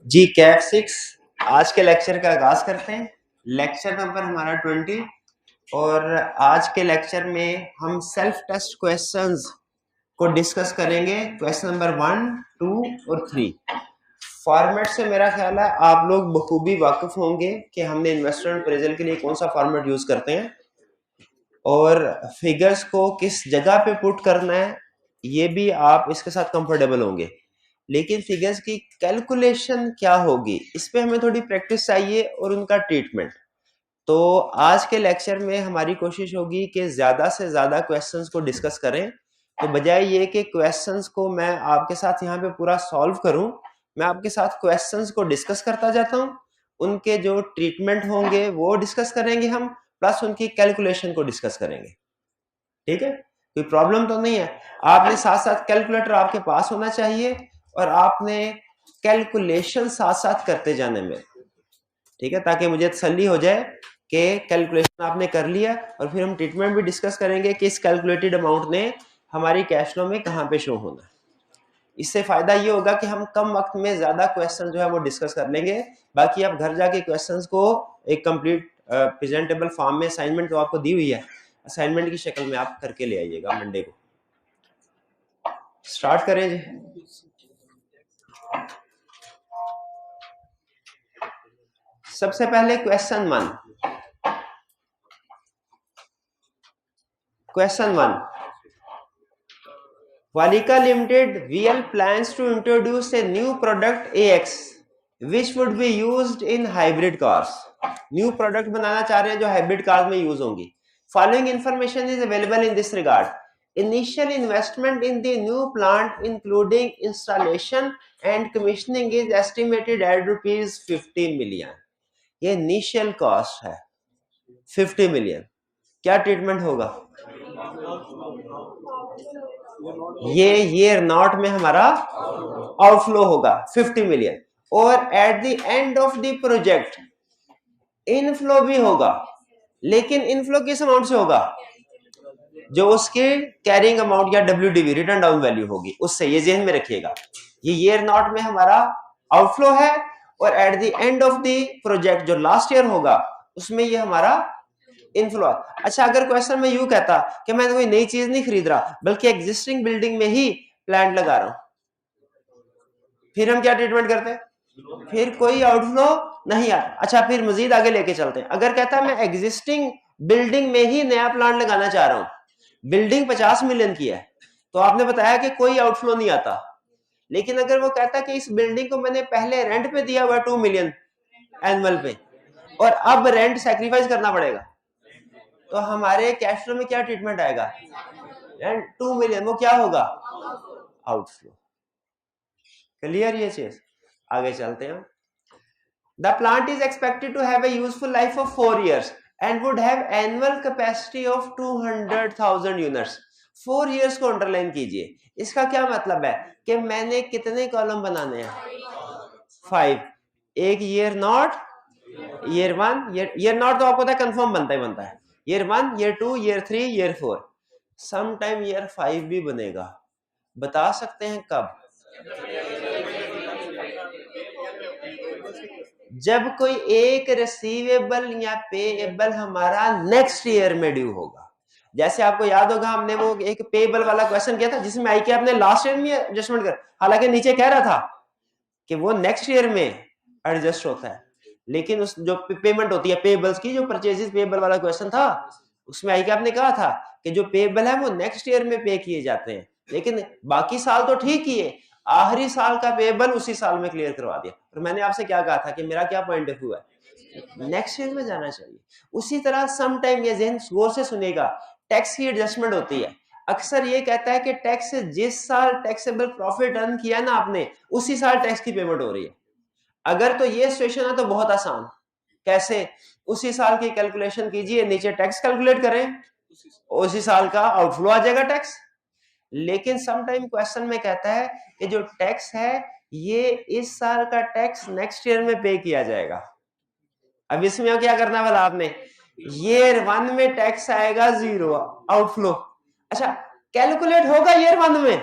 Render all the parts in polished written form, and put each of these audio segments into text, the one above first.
जी cat 6 आज के lecture का आगाज करते हैं। लेक्चर नंबर हमारा 20 और आज के लेक्चर में हम सेल्फ टेस्ट क्वेश्चंस को डिस्कस करेंगे। क्वेश्चन नंबर 1, 2 और 3। फॉर्मेट से मेरा ख्याल है आप लोग बखूबी वाकिफ होंगे कि हमने इन्वेस्टमेंट अप्रेजल के लिए कौन सा फॉर्मेट यूज करते हैं और फिगर्स को किस जगह पे पुट करना है, ये भी आप इसके साथ कंफर्टेबल होंगे। लेकिन फिगर्स की कैलकुलेशन क्या होगी, इस पे हमें थोड़ी प्रैक्टिस चाहिए और उनका ट्रीटमेंट। तो आज के लेक्चर में हमारी कोशिश होगी कि ज्यादा से ज्यादा क्वेश्चंस को डिस्कस करें। तो बजाय ये कि क्वेश्चंस को मैं आपके साथ यहाँ पे पूरा सॉल्व करूं, मैं आपके साथ क्वेश्चंस को डिस्कस करता जाता हूं। उनके जो ट्रीटमेंट होंगे वो डिस्कस करेंगे हम, प्लस उनकी कैलकुलेशन को डिस्कस करेंगे। ठीक है, कोई प्रॉब्लम तो नहीं है। आपने साथ साथ कैलकुलेटर आपके पास होना चाहिए और आपने कैलकुलेशन साथ साथ करते जाने में, ठीक है, ताकि मुझे तसल्ली हो जाए कि कैलकुलेशन आपने कर लिया। और फिर हम ट्रीटमेंट भी डिस्कस करेंगे कि इस कैलकुलेटेड अमाउंट ने हमारी कैश फ्लो में कहाँ पे शो होना है। इससे फायदा ये होगा कि हम कम वक्त में ज्यादा क्वेश्चन जो है वो डिस्कस कर लेंगे। बाकी आप घर जाके क्वेश्चंस को एक कंप्लीट प्रेजेंटेबल फॉर्म में, असाइनमेंट तो आपको दी हुई है, असाइनमेंट की शक्ल में आप करके ले आइएगा मंडे को। स्टार्ट करें जी। सबसे पहले question 1। Question 1, Valika Limited VL plans to introduce a new product AX which would be used in hybrid cars. New product बनाना चाह रहे हैं जो हाइब्रिड कार्स में यूज होंगी। Following information is available in this regard. Initial investment in the new plant including installation and commissioning is estimated at rupees 50 million. ये initial cost है 50 million. क्या treatment होगा? ये ईयर नॉट में हमारा outflow होगा 50 मिलियन, और eight the end of the project inflow भी होगा। लेकिन इनफ्लो किस अमाउंट से होगा? जो उसके कैरिंग अमाउंट या WDV रिटर्न डाउन वैल्यू होगी उससे। ये जेहन में रखिएगा, ये ईयर नॉट में हमारा आउटफ्लो है और eight the end of the project जो लास्ट ईयर होगा उसमें ये हमारा इनफ्लो। अच्छा, अगर क्वेश्चन में यूं कहता कि मैं कोई नई चीज नहीं खरीद रहा बल्कि एग्जिस्टिंग बिल्डिंग में ही प्लांट लगा रहा हूं, फिर हम क्या ट्रीटमेंट करते हैं? फिर कोई आउटफ्लो नहीं आता। अच्छा, फिर मजीद आगे लेके चलते हैं। अगर कहता है मैं एग्जिस्टिंग बिल्डिंग में ही नया प्लांट लगाना चाह रहा हूं, बिल्डिंग 50 मिलियन की है, तो आपने बताया कि कोई आउटफ्लो नहीं आता। लेकिन अगर वो कहता कि इस बिल्डिंग को मैंने पहले रेंट पे दिया हुआ 2 मिलियन एनुअल पे और अब रेंट सैक्रिफाइस करना पड़ेगा, तो हमारे कैश फ्लो में क्या ट्रीटमेंट आएगा? रेंट 2 मिलियन, वो क्या होगा? आउटफ्लो। क्लियर ये चीज? आगे चलते हैं। The plant is expected to have a useful life of 4 years and would have annual capacity of 200,000 units. 4 years को अंडरलाइन कीजिए। इसका क्या मतलब है कि मैंने कितने कॉलम बनाने हैं? 5। एक year nought, year 1, year nought तो आपको पता है कंफर्म बनता है। Year 1, year 2, year 3, year 4, some time year 5 भी बनेगा। बता सकते हैं कब? जब कोई एक रिसीवेबल या पेएबल हमारा नेक्स्ट ईयर में ड्यू होगा। जैसे आपको याद होगा हमने वो एक पेएबल वाला क्वेश्चन किया था जिसमें आई के आपने लास्ट ईयर में एडजस्टमेंट कर, हालांकि नीचे कह रहा था कि वो नेक्स्ट ईयर में एडजस्ट होता है, लेकिन उस जो पेमेंट होती है पेएबल्स की, जो परचेजेस पेएबल वाला क्वेश्चन था उसमें आई के आपने कहा था कि जो पेएबल है वो नेक्स्ट ईयर में पे किए जाते हैं, लेकिन बाकी साल तो ठीक ही है, आखिरी साल का पेएबल उसी साल में क्लियर करवा दिया। और मैंने आपसे क्या कहा था कि मेरा क्या पॉइंट ऑफ व्यू है, नेक्स्ट ईयर में जाना चाहिए। उसी तरह सम टाइम, ये जहन गौर से सुनेगा, टैक्स की एडजस्टमेंट होती है। अक्सर ये कहता है कि टैक्स जिस साल टैक्सेबल प्रॉफिट अर्न किया ना आपने, उसी साल टैक्स की पेमेंट हो रही है। अगर तो ये सिचुएशन है तो बहुत आसान। कैसे? उसी साल की कैलकुलेशन कीजिए, नीचे टैक्स कैलकुलेट करें, उसी साल का आउटफ्लो आ जाएगा टैक्स। लेकिन सम टाइम क्वेश्चन में कहता है कि जो टैक्स है ये इस साल का टैक्स नेक्स्ट ईयर में पे किया जाएगा। अब इसमें क्या करना वाला आपने? ईयर 1 में टैक्स आएगा 0 आउटफ्लो। अच्छा, कैलकुलेट होगा ईयर 1 में,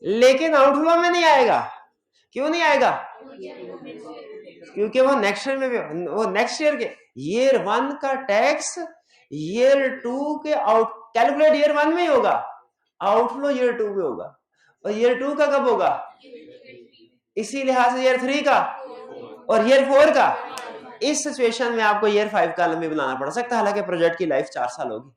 लेकिन आउटफ्लो में नहीं आएगा। क्यों नहीं आएगा? क्योंकि वो नेक्स्ट ईयर में भी, वो नेक्स्ट ईयर के ईयर 1 का टैक्स ईयर 2 के आउट कैलकुलेट ईयर 1 में ही होगा, आउटफ्लो ईयर 2 में होगा, और ईयर 2 का कब होगा? इसी लिहाज से ईयर 3 का और ईयर 4 का। इस सिचुएशन में आपको ईयर 5 कॉलम भी बनाना पड़ सकता है, हालांकि प्रोजेक्ट की लाइफ 4 साल होगी।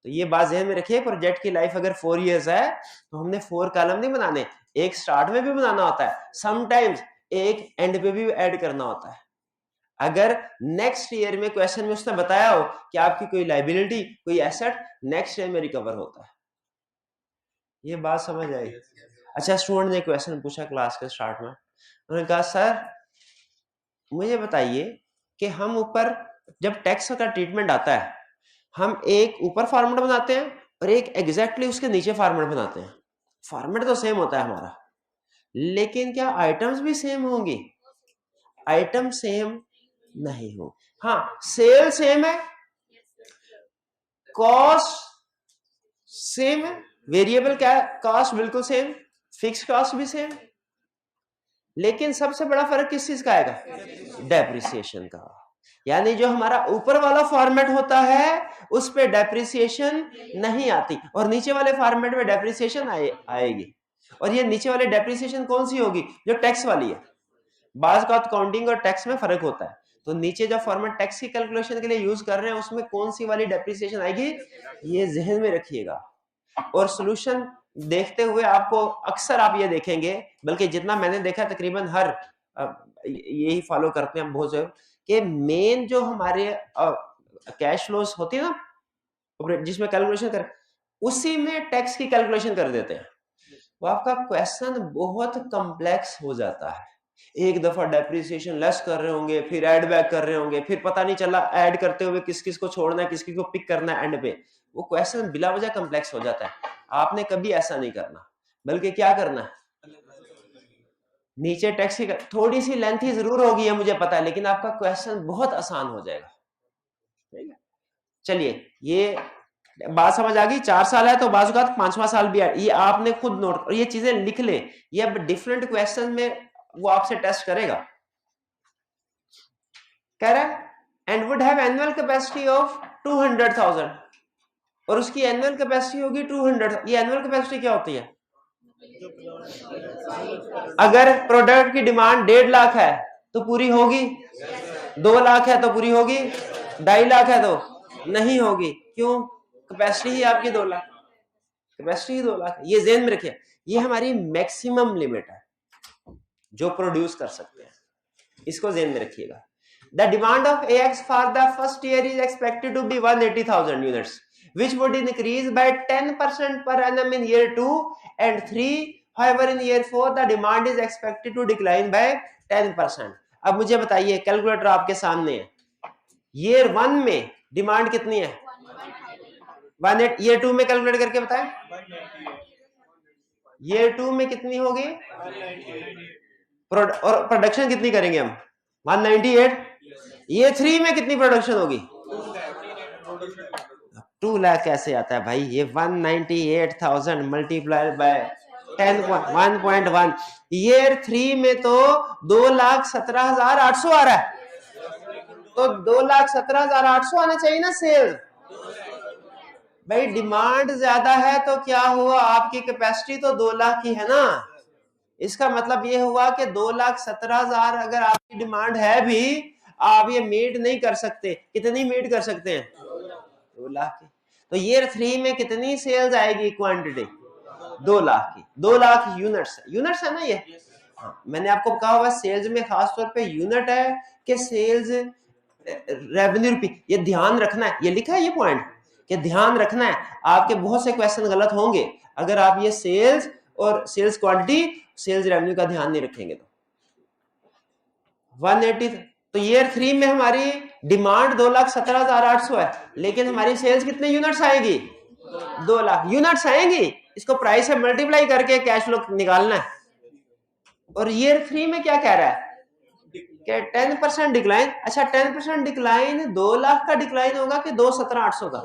तो ये बात ध्यान में रखिए, प्रोजेक्ट की लाइफ अगर 4 इयर्स है तो हमने 4 कॉलम नहीं बनाने, एक स्टार्ट में भी बनाना होता है, समटाइम्स एक एंड पे भी ऐड करना होता है। अगर नेक्स्ट ईयर में क्वेश्चन में उसने बताया हो कि आपकी कोई लायबिलिटी, कोई एसेट नेक्स्ट ईयर में रिकवर होता है, ये बात समझ आई? अच्छा, स्टूडेंट ने क्वेश्चन पूछा क्लास के स्टार्ट में, उन्होंने कहा सर मुझे बताइए कि हम ऊपर जब टैक्स का ट्रीटमेंट आता है, हम एक ऊपर फॉर्मेट बनाते हैं और एक एग्जैक्टली उसके नीचे फॉर्मेट बनाते हैं। फॉर्मेट तो सेम होता है हमारा, लेकिन क्या आइटम्स भी सेम होंगी? आइटम सेम नहीं हो। हाँ, सेल सेम है, कॉस्ट सेम है, वेरिएबल कॉस्ट बिल्कुल सेम, फिक्स कॉस्ट भी सेम, लेकिन सबसे बड़ा फर्क किस चीज का आएगा? डेप्रिसिएशन का। यानी जो हमारा ऊपर वाला फॉर्मेट होता है उस पे डेप्रिसिएशन नहीं आती, और नीचे वाले फॉर्मेट में डेप्रिसिएशन आएगी। और ये नीचे वाले डेप्रिसिएशन कौन सी होगी? जो टैक्स वाली है। बाज का काउंटिंग और टैक्स में फर्क होता है, तो नीचे जो फॉर्मेट टैक्स की कैलकुलेशन के लिए यूज कर रहे हैं उसमें कौन सी वाली डेप्रिसिएशन आएगी, ये जहन में रखिएगा। और सोल्यूशन देखते हुए आपको अक्सर आप ये देखेंगे, बल्कि जितना मैंने देखा तकरीबन हर यही फॉलो करते हैं बहुत से, कि मेन जो हमारे कैश फ्लोस होती है ना जिसमें कैलकुलेशन कर, उसी में टैक्स की कैलकुलेशन कर देते हैं। वो आपका क्वेश्चन बहुत कॉम्प्लेक्स हो जाता है। एक दफा डेप्रिसिएशन लेस कर रहे होंगे, फिर ऐड बैक कर रहे होंगे, फिर पता नहीं चला ऐड करते हुए किस किस को छोड़ना है, किस किस को पिक करना है एंड पे। वो क्वेश्चन बिला वजह कॉम्प्लेक्स हो जाता है। आपने कभी ऐसा नहीं करना, बल्कि क्या करना है, नीचे टैक्स की थोड़ी सी लेंथ ही जरूर होगी है मुझे पता है, लेकिन आपका क्वेश्चन बहुत आसान हो जाएगा। ठीक है, चलिए ये बात समझ आ गई। 4 साल है तो बाजू का 5वां साल भी है, ये आपने खुद नोट, और ये चीजें लिख ले, ये अब डिफरेंट क्वेश्चन में वो आपसे टेस्ट करेगा। कह रहा है and would have annual capacity of 200,000, और उसकी एनुअल कैपेसिटी होगी 200। ये एनुअल कैपेसिटी क्या होती है? अगर प्रोडक्ट की डिमांड 1.5 लाख है तो पूरी होगी, 2 लाख है तो पूरी होगी, 2.5 लाख है तो नहीं होगी। क्यों? कैपेसिटी ही आपकी 2 लाख, कैपेसिटी ही 2 लाख। ये जेन में रखिए, ये हमारी मैक्सिमम लिमिट है जो प्रोड्यूस कर सकते हैं, इसको जेन में रखिएगा। The demand of AX for the first year is expected to be 180,000 units which would increase by 10% per annum in year 2 and 3. However, in year 4 the demand is expected to decline by 10%. अब मुझे बताइए, calculator आपके सामने है, year 1 में demand कितनी है? 180। Year 2 में कैलकुलेट करके बताएं, ईयर 2 में कितनी होगी? और प्रोडक्शन कितनी करेंगे हम? 198। ईयर 3 में कितनी प्रोडक्शन होगी? 2 लाख कैसे आता है भाई? ये 198,000 मल्टीप्लाइड बाय 1.1। ईयर 3 में तो 2,17,800 आ रहा है, तो 2,17,800 आना चाहिए ना सेल्स। भाई डिमांड ज्यादा है तो क्या हुआ, आपकी कैपेसिटी तो 2 लाख ही है ना। इसका मतलब ये हुआ कि 2,17,000 अगर आपकी डिमांड है भी, आप ये मीट नहीं कर सकते। कितनी मीट कर सकते हैं? 2 लाख की। तो ईयर 3 में कितनी सेल्स आएगी क्वांटिटी? 2 लाख की। 2 लाख यूनिट्स है ना ये। हाँ, मैंने आपको कहा हुआ सेल्स में खास तौर पे यूनिट है कि सेल्स रेवेन्यू रुपी, ये ध्यान रखना है, ये लिखा है ये पॉइंट कि ध्यान रखना है। आपके बहुत से क्वेश्चन गलत होंगे अगर आप ये सेल्स और सेल्स क्वांटिटी, सेल्स रेवेन्यू का ध्यान नहीं रखेंगे। तो 180, तो ईयर 3 में हमारी डिमांड 2,17,800 है, लेकिन हमारी सेल्स कितने यूनिट्स आएगी? 2 लाख यूनिट्स आएंगी। इसको प्राइस से मल्टीप्लाई करके कैश फ्लो निकालना है। और ईयर 3 में क्या कह रहा है कि 10% डिक्लाइन। अच्छा, 10% डिक्लाइन 2 लाख का डिक्लाइन होगा कि 2,17,800 का?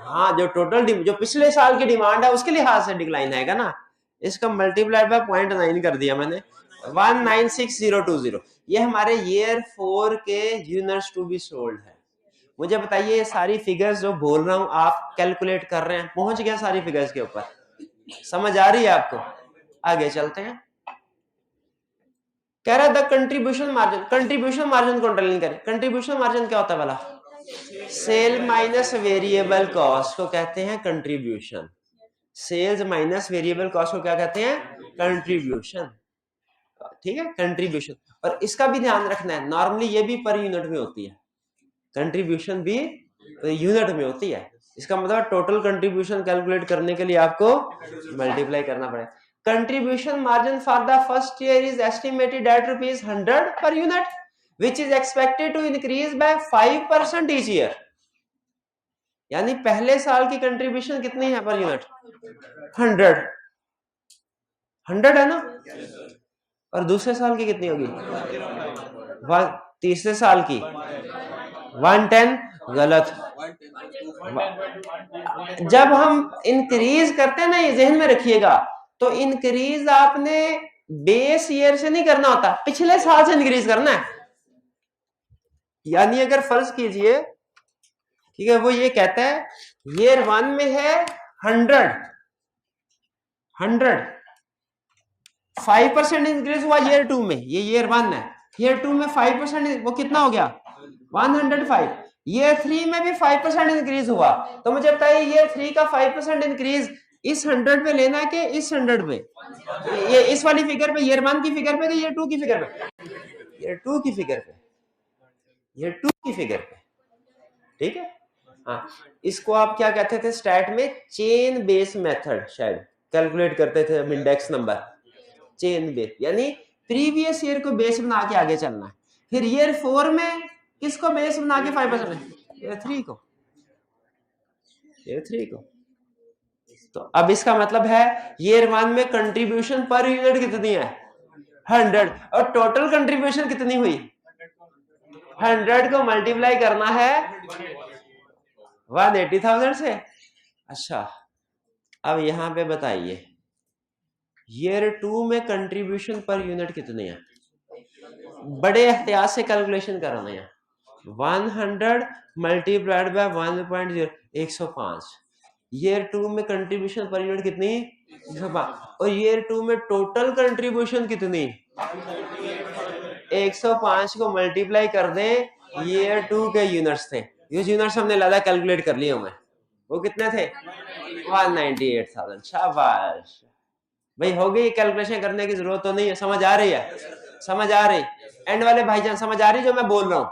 हाँ, जो टोटल जो पिछले साल की डिमांड है उसके लिहाज से डिक्लाइन आएगा ना। इसका मल्टीप्लाई बाय 0.9 कर दिया मैंने, 196020, ये हमारे ईयर 4 के यूनिट्स टू बी सोल्ड है। मुझे बताइए ये सारी फिगर्स जो बोल रहा हूं आप कैलकुलेट कर रहे हैं, पहुंच गया सारी फिगर्स के ऊपर? समझ आ रही है आपको? आगे चलते हैं। कह रहा है the contribution margin, contribution margin को अंडरलाइन करें। कंट्रीब्यूशन मार्जिन क्या होता है वाला? सेल माइनस वेरिएबल कॉस्ट को कहते हैं contribution. Sales minus variable cost को क्या कहते हैं? कंट्रीब्यूशन। ठीक है, कंट्रीब्यूशन। और इसका भी ध्यान रखना है, नॉर्मली ये भी पर यूनिट में होती है, कंट्रीब्यूशन भी यूनिट में होती है। इसका मतलब टोटल कंट्रीब्यूशन कैलकुलेट करने के लिए आपको मल्टीप्लाई करना पड़ेगा। Contribution margin for the first year is estimated at ₹100 per unit which is expected to increase by 5% each year। यानी पहले साल की कंट्रीब्यूशन कितनी है पर यूनिट? 100 है ना? और दूसरे साल की कितनी होगी? तीसरे साल की 110। गलत। जब हम इंक्रीज करते हैं ना, ये जहन में रखिएगा, तो इंक्रीज आपने बेस ईयर से नहीं करना होता, पिछले साल से इंक्रीज करना है। यानी अगर फर्ज कीजिए, ठीक है, वो ये कहता है ईयर 1 में है 100, 5% इंक्रीज हुआ ईयर 2 में, ये ईयर 1 है, ईयर 2 में 5%, वो कितना हो गया? 105। ईयर 3 में भी 5% इंक्रीज हुआ। तो मुझे बताइए ईयर 3 का 5% इंक्रीज इस 100 पे लेना है कि इस 100 पे? ये इस वाली फिगर पे, ईयर 1 की फिगर पे कि ईयर 2 की फिगर पे? ईयर 2 की फिगर पे, ईयर 2 की फिगर पे। ठीक है, हाँ। इसको आप क्या कहते थे स्टैट में? चेन बेस मेथड शायद कैलकुलेट करते थे हम, इंडेक्स नंबर चेन बेस, यानी प्रीवियस ईयर को बेस बना के आगे चलना है। फिर ईयर 4 में किसको बेस बना के 5%? ईयर 3 को, ईयर 3 को। तो अब इसका मतलब है ईयर 1 में कंट्रीब्यूशन पर यूनिट कितनी है? 100। और टोटल कंट्रीब्यूशन कितनी हुई? 100 को मल्टीप्लाई करना है 180,000 से। अच्छा, अब यहां पे बताइए ईयर 2 में कंट्रीब्यूशन पर यूनिट कितनी है? बड़े एहतियात से कैलकुलेशन करना है। 100 मल्टीप्लाइड बाय 1.0, 105। ईयर 2 में कंट्रीब्यूशन पर यूनिट कितनी? 105। और ईयर 2 में टोटल कंट्रीब्यूशन कितनी? 105 को मल्टीप्लाई कर दें, ईयर 2 के यूनिट्स थे, ये यूनिट्स हमने लादा कैलकुलेट कर लिए हमें, वो कितने थे? 198,000। शाबाश भाई, हो गई। कैलकुलेशन करने की जरूरत तो नहीं है, समझ आ रही है? समझ आ रही? एंड वाले भाईजान समझ आ रही जो मैं बोल रहा हूं?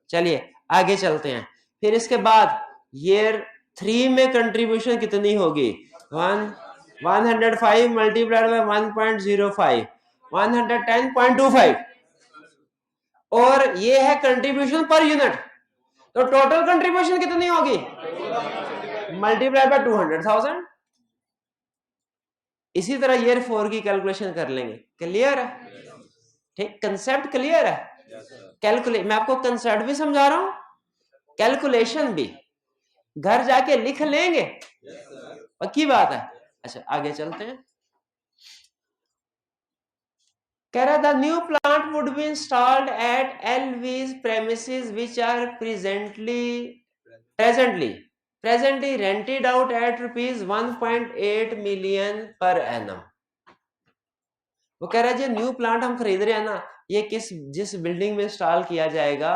चलिए आगे चलते हैं। फिर इसके बाद ईयर 3 में कंट्रीब्यूशन कितनी होगी? 105 मल्टीप्लाइड बाय 1.05, 110.25। और ये है कंट्रीब्यूशन पर यूनिट, तो टोटल कंट्रीब्यूशन कितनी होगी? Multiply by 200,000। इसी तरह ईयर 4 की कैलकुलेशन कर लेंगे। क्लियर है? ठीक, कंसेप्ट क्लियर है? कैलकुलेट, मैं आपको कंसेप्ट भी समझा रहा हूं, कैलकुलेशन भी घर जाके लिख लेंगे, पक्की बात है। अच्छा आगे चलते हैं। कह रहा the new plant would be installed at एलवीज premises which are presently rented out at ₹1.8 million per annum. वो कह रहा है जो न्यू प्लांट हम खरीद रहे हैं ना, ये जिस बिल्डिंग में इंस्टॉल किया जाएगा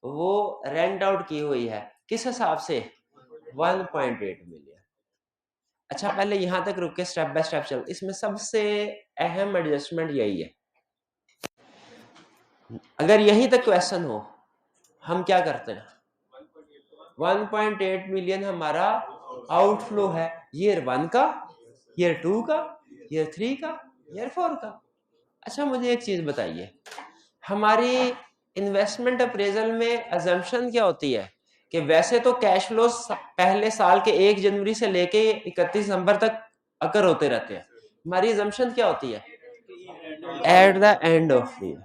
वो रेंट आउट की हुई है, किस हिसाब से? 1.8 million। अच्छा पहले यहां तक रुक के स्टेप बाय स्टेप चल। इसमें सबसे अहम एडजस्टमेंट यही है, अगर यहीं तक क्वेश्चन हो, हम क्या करते हैं? 1.8 मिलियन हमारा आउटफ्लो है ईयर 1 का, ईयर 2 का, ईयर 3 का, ईयर 4 का। अच्छा मुझे एक चीज बताइए, हमारी इन्वेस्टमेंट अप्रेजल में अजम्पशन क्या होती है कि वैसे तो कैश फ्लो पहले साल के 1 जनवरी से लेके 31 दिसंबर तक अकर होते रहते हैं, हमारी अजम्पशन क्या होती है? Eight the end of year.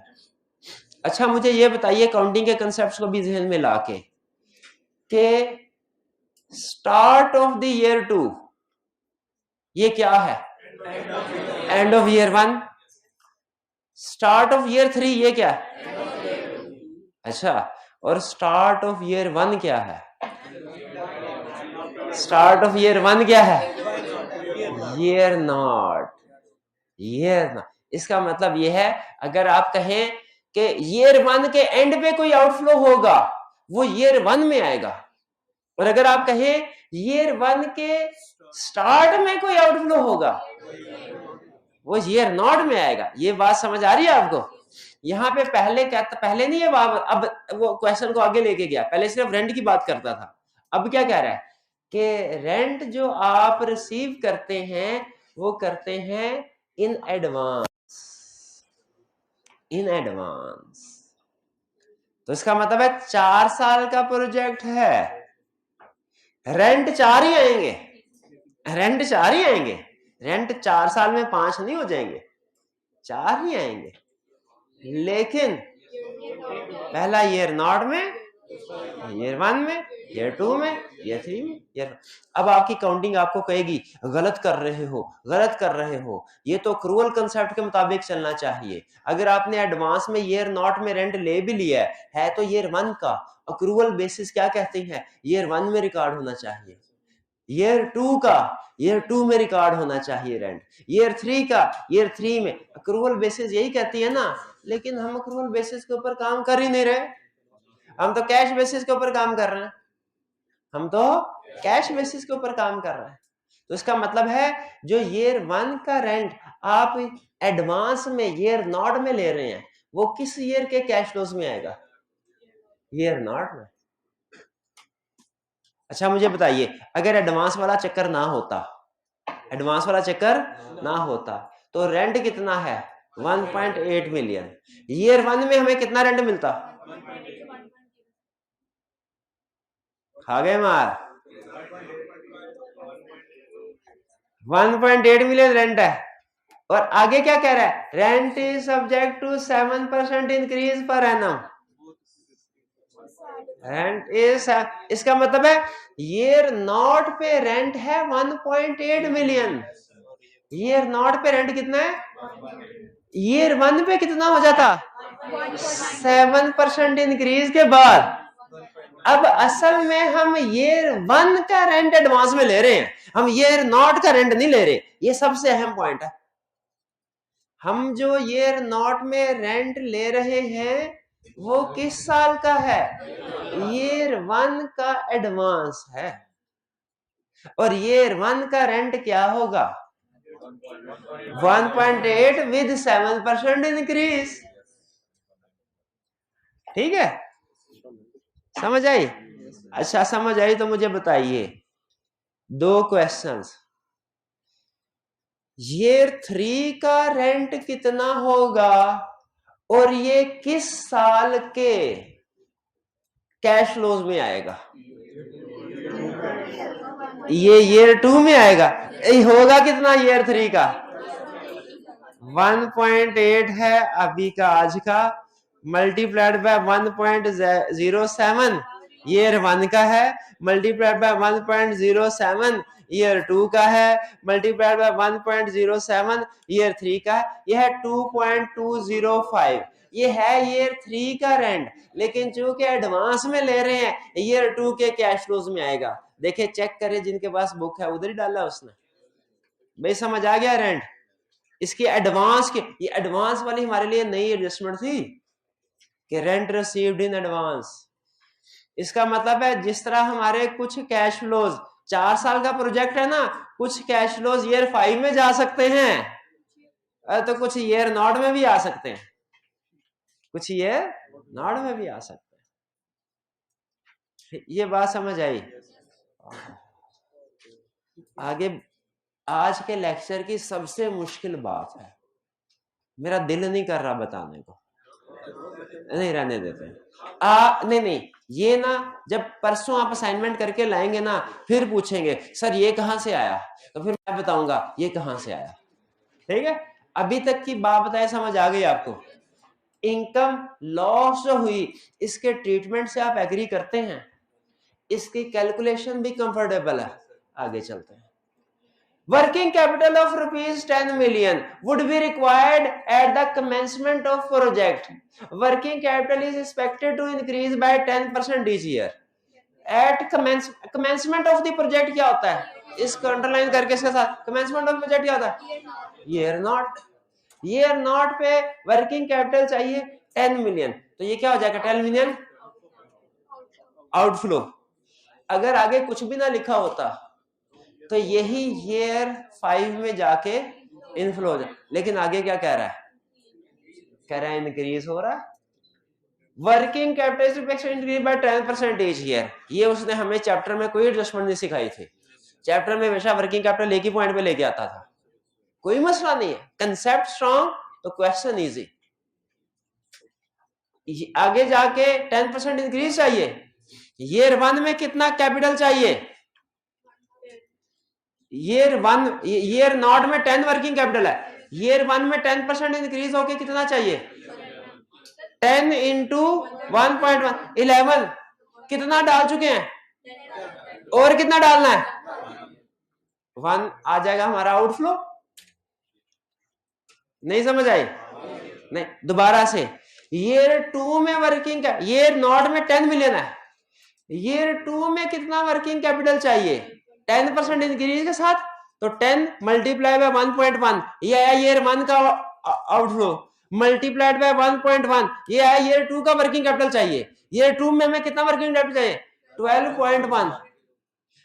अच्छा मुझे ये बताइए काउंटिंग के कंसेप्ट को भी ध्यान में लाके के स्टार्ट ऑफ द ईयर 2 ये क्या है? End of year 1। Start of year 3 ये क्या है? अच्छा, और स्टार्ट ऑफ ईयर 1 क्या है? स्टार्ट ऑफ ईयर 1 क्या है? Year nought. ईयर नॉट, इसका मतलब ये है, अगर आप कहें कि ईयर 1 के एंड पे कोई आउटफ्लो होगा, वो ईयर 1 में आएगा, और अगर आप कहें ईयर 1 के स्टार्ट में कोई आउटफ्लो होगा, वो ईयर नॉट में आएगा। ये बात समझ आ रही है आपको? यहाँ पे पहले नहीं है बात, अब वो क्वेश्चन को आगे लेके गया, पहले सिर्फ रेंट की बात करता था, अब क्या कह रहा है कि रेंट जो आप रिसीव करते हैं वो करते हैं इन एडवांस। इन एडवांस, तो इसका मतलब है 4 साल का प्रोजेक्ट है, रेंट 4 ही आएंगे, रेंट 4 ही आएंगे, रेंट 4 साल में 5 नहीं हो जाएंगे, 4 ही आएंगे। लेकिन पहला ईयर नॉट में, ईयर 1 में, ईयर 2 में, ईयर 3 में, ईयर। अब आपकी काउंटिंग आपको कहेगी गलत कर रहे हो, गलत कर रहे हो, ये तो क्रूअल कंसेप्ट के मुताबिक चलना चाहिए। अगर आपने एडवांस में ईयर नॉट में रेंट ले भी लिया है तो ईयर 1 का अक्रूअल बेसिस क्या कहते हैं, ईयर 1 में रिकॉर्ड होना चाहिए। ईयर 2 का ईयर 2 में रिकॉर्ड होना चाहिए रेंट, ईयर 3 का ईयर 3 में। अक्रूअल बेसिस यही कहती है ना, लेकिन हम अक्रूअल बेसिस के ऊपर काम कर ही नहीं रहे, हम तो कैश बेसिस के ऊपर काम कर रहे हैं, हम तो कैश बेसिस के ऊपर काम कर रहे हैं। तो इसका मतलब है जो ईयर 1 का रेंट आप एडवांस में ईयर नॉट में ले रहे हैं, वो किस ईयर के कैश फ्लोज में आएगा? ईयर नॉट में। अच्छा मुझे बताइए, अगर एडवांस वाला चक्कर ना होता, एडवांस वाला चक्कर ना होता तो रेंट कितना है? 1.8 मिलियन। ईयर 1 में हमें कितना रेंट मिलता? खा गए मार। 1.8 मिलियन रेंट है, और आगे क्या कह रहा है? Rent is subject to 7% increase per annum. Rent is, इसका मतलब है ईयर नॉट पे रेंट है 1.8 मिलियन। ईयर नॉट पे रेंट कितना है? ईयर 1 पे कितना हो जाता? 7% इंक्रीज के बाद। अब असल में हम ईयर 1 का रेंट एडवांस में ले रहे हैं, हम ईयर नॉट का रेंट नहीं ले रहे। ये सबसे अहम पॉइंट है। हम जो ईयर नॉट में रेंट ले रहे हैं वो किस साल का है? ईयर 1 का एडवांस है, और ईयर 1 का रेंट क्या होगा? 1.8 विद 7% इंक्रीज। ठीक है, समझ आई? अच्छा समझ आई तो मुझे बताइए 2 क्वेश्चंस। ईयर 3 का रेंट कितना होगा और ये किस साल के कैश फ्लोज में आएगा? ये ईयर 2 में आएगा। होगा कितना ईयर 3 का? 1.8 है अभी का, आज का, मल्टीप्लाइड बाय 1.07 ईयर 1 का है, मल्टीप्लाइड बाय 1.07 ईयर 2 का है, मल्टीप्लाइड बाय 1.07 ईयर 3 का, यह है 2.205। ये है ईयर 3 का रेंट, लेकिन चूंकि एडवांस में ले रहे हैं ईयर 2 के कैश फ्लोज में आएगा। देखिए चेक करें, जिनके पास बुक है उधर ही डाला उसने। भाई समझ आ गया रेंट? इसकी एडवांस की, ये एडवांस वाली हमारे लिए नई एडजस्टमेंट थी कि रेंट रिसीव्ड इन एडवांस। इसका मतलब है जिस तरह हमारे कुछ कैश फ्लोज, 4 साल का प्रोजेक्ट है ना, कुछ कैश फ्लोज ईयर 5 में जा सकते हैं, तो कुछ ईयर नॉट में भी आ सकते हैं, कुछ ईयर नॉट में भी आ सकते हैं। ये बात समझ आई? आगे आज के लेक्चर की सबसे मुश्किल बात है, मेरा दिल नहीं कर रहा बताने को, नहीं रहने देते। नहीं ये ना, जब परसों आप असाइनमेंट करके लाएंगे ना, फिर पूछेंगे सर ये कहां से आया, तो फिर मैं बताऊंगा ये कहां से आया। ठीक है, अभी तक की बात बताए समझ आ गई आपको? इनकम लॉस जो हुई इसके ट्रीटमेंट से आप एग्री करते हैं? इसकी कैलकुलेशन भी कंफर्टेबल है? आगे चलते हैं। Working capital of rupees 10 million would be required at the commencement of project. Working capital is expected to increase by 10% each year. At commencement of the project क्या होता है, इसको अंडरलाइन करके इसके साथ commencement of project क्या होता है, year not. year not पे वर्किंग कैपिटल चाहिए 10 मिलियन, तो ये क्या हो जाएगा 10 मिलियन आउटफ्लो. अगर आगे कुछ भी ना लिखा होता तो यही ईयर 5 में जाके इनफ्लो हो जाए, लेकिन आगे क्या कह रहा है, कह रहा है इंक्रीज हो रहा है. Working capital increase by 10% each year. ये उसने हमें चैप्टर में कोई एडजस्टमेंट नहीं सिखाई थी. चैप्टर में हमेशा वर्किंग कैपिटल एक ही पॉइंट पे लेके आता था, कोई मसला नहीं है. कंसेप्ट स्ट्रॉन्ग तो क्वेश्चन इजी. आगे जाके 10% इंक्रीज चाहिए. ईयर 1 में कितना कैपिटल चाहिए, ईयर नॉट में 10 वर्किंग कैपिटल है, ईयर 1 में 10% इंक्रीज होके कितना चाहिए, 10 इंटू 1.1 11. कितना डाल चुके हैं, और कितना डालना है, 1 आ जाएगा हमारा आउटफ्लो. नहीं समझ आई, नहीं दोबारा से. ईयर 2 में वर्किंग, ईयर नॉट में 10 मिलियन है, ईयर 2 में कितना वर्किंग कैपिटल चाहिए 10% इंक्रीज के साथ, तो 10 मल्टीप्लाई बाय 1.1 ये आया ईयर 1 का आउटफ्लो, मल्टीप्लाइड बाय 1.1 ये आया ईयर 2 का वर्किंग कैपिटल चाहिए. ईयर 2 में हमें कितना वर्किंग कैपिटल चाहिए 12.1.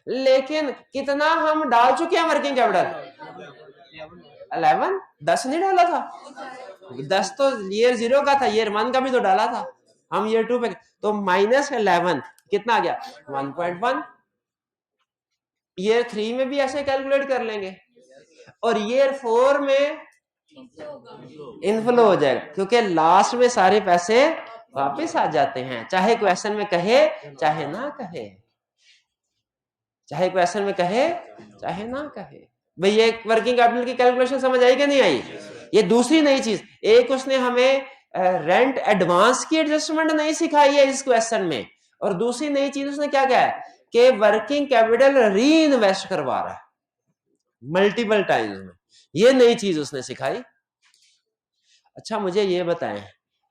लेकिन कितना हम डाल चुके हैं वर्किंग कैपिटल 11. 10 नहीं डाला था, 10 तो ईयर 0 का था, ईयर 1 का भी तो डाला था हम ईयर 2 पे, तो -11 कितना आ गया 1.1. ईयर 3 में भी ऐसे कैलकुलेट कर लेंगे, और ईयर 4 में इनफ्लो हो जाएगा, क्योंकि लास्ट में सारे पैसे वापस आ जाते हैं, चाहे क्वेश्चन में कहे चाहे ना कहे, चाहे क्वेश्चन में कहे चाहे ना कहे. भाई ये वर्किंग कैपिटल की कैलकुलेशन समझ आई कि नहीं आई. ये दूसरी नई चीज, एक उसने हमें रेंट एडवांस की एडजस्टमेंट नहीं सिखाई है इस क्वेश्चन में, और दूसरी नई चीज उसने क्या कहा है कि वर्किंग कैपिटल री इन्वेस्ट करवा रहा है मल्टीपल टाइम्स में. ये नई चीज उसने सिखाई. अच्छा मुझे ये बताएं,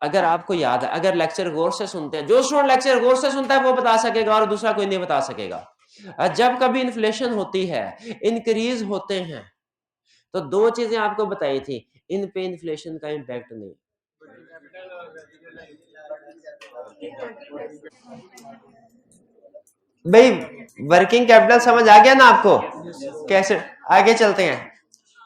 अगर आपको याद है, अगर लेक्चर गौर से सुनते हैं, जो स्टूडेंट लेक्चर गौर से सुनता है वो बता सकेगा और दूसरा कोई नहीं बता सकेगा. जब कभी इन्फ्लेशन होती है, इंक्रीज होते हैं, तो दो चीजें आपको बताई थी, इन पे इन्फ्लेशन का इंपैक्ट नहीं. भाई वर्किंग कैपिटल समझ आ गया ना आपको, कैसे आगे चलते हैं.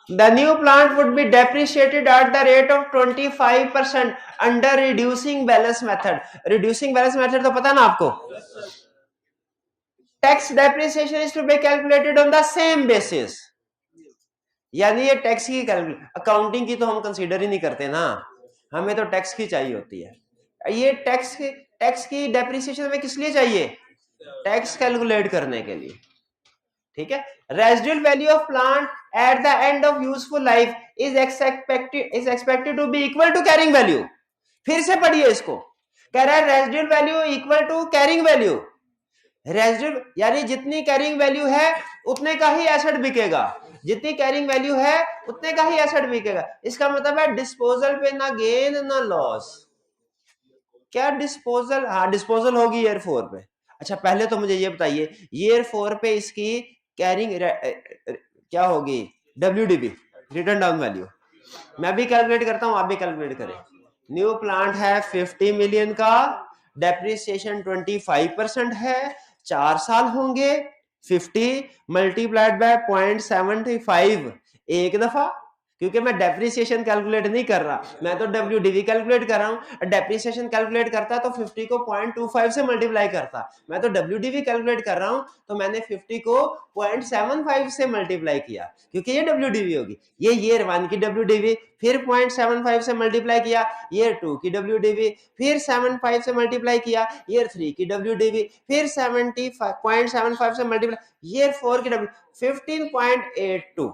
The new plant would be depreciated at the rate of 25% under reducing balance method. Reducing balance method तो पता ना आपको. Tax depreciation is to be calculated on the same basis. यानी ये टैक्स की अकाउंटिंग की तो हम कंसीडर ही नहीं करते ना, हमें तो टैक्स की चाहिए होती है. ये टैक्स की डेप्रिसिएशन हमें किस लिए चाहिए, टैक्स कैलकुलेट करने के लिए. ठीक है. Residual value of plant at the end of useful life is expected to be equal to carrying value. फिर से पढ़िए इसको, कह रहा है residual value equal to carrying value. Residual यानी जितनी कैरिंग वैल्यू है उतने का ही एसेट बिकेगा, जितनी कैरिंग वैल्यू है उतने का ही एसेट बिकेगा. इसका मतलब है डिस्पोजल पे ना गेन ना लॉस. क्या डिस्पोजल, हाँ डिस्पोजल होगी ईयर 4 पे. अच्छा पहले तो मुझे ये बताइए, ईयर 4 पे इसकी कैरिंग क्या होगी, WDV रिटर्न डाउन वैल्यू. मैं भी कैलकुलेट करता हूं, आप भी कैलकुलेट करें. न्यू प्लांट है 50 मिलियन का, डेप्रिसिएशन 25% है, 4 साल होंगे, 50 मल्टीप्लाइड बाय 0.75 एक दफा, क्योंकि मैं डेप्रिसिएशन कैलकुलेट नहीं कर रहा, मैं तो WDV कैलकुलेट कर रहा हूं. डेप्रिसिएशन कैलकुलेट करता तो 50 को 0.25 से मल्टीप्लाई करता, मैं तो WDV कैलकुलेट कर रहा हूं, तो मैंने 50 को 0.75 से मल्टीप्लाई किया, क्योंकि ये WDV होगी. ये ईयर 1 की WDV, फिर 0.75 से मल्टीप्लाई किया, ईयर 2 की WDV, फिर 75 से मल्टीप्लाई किया, ईयर 3 की WDV, फिर 0.75 से मल्टीप्लाई, ईयर 4 की WDV 15.82.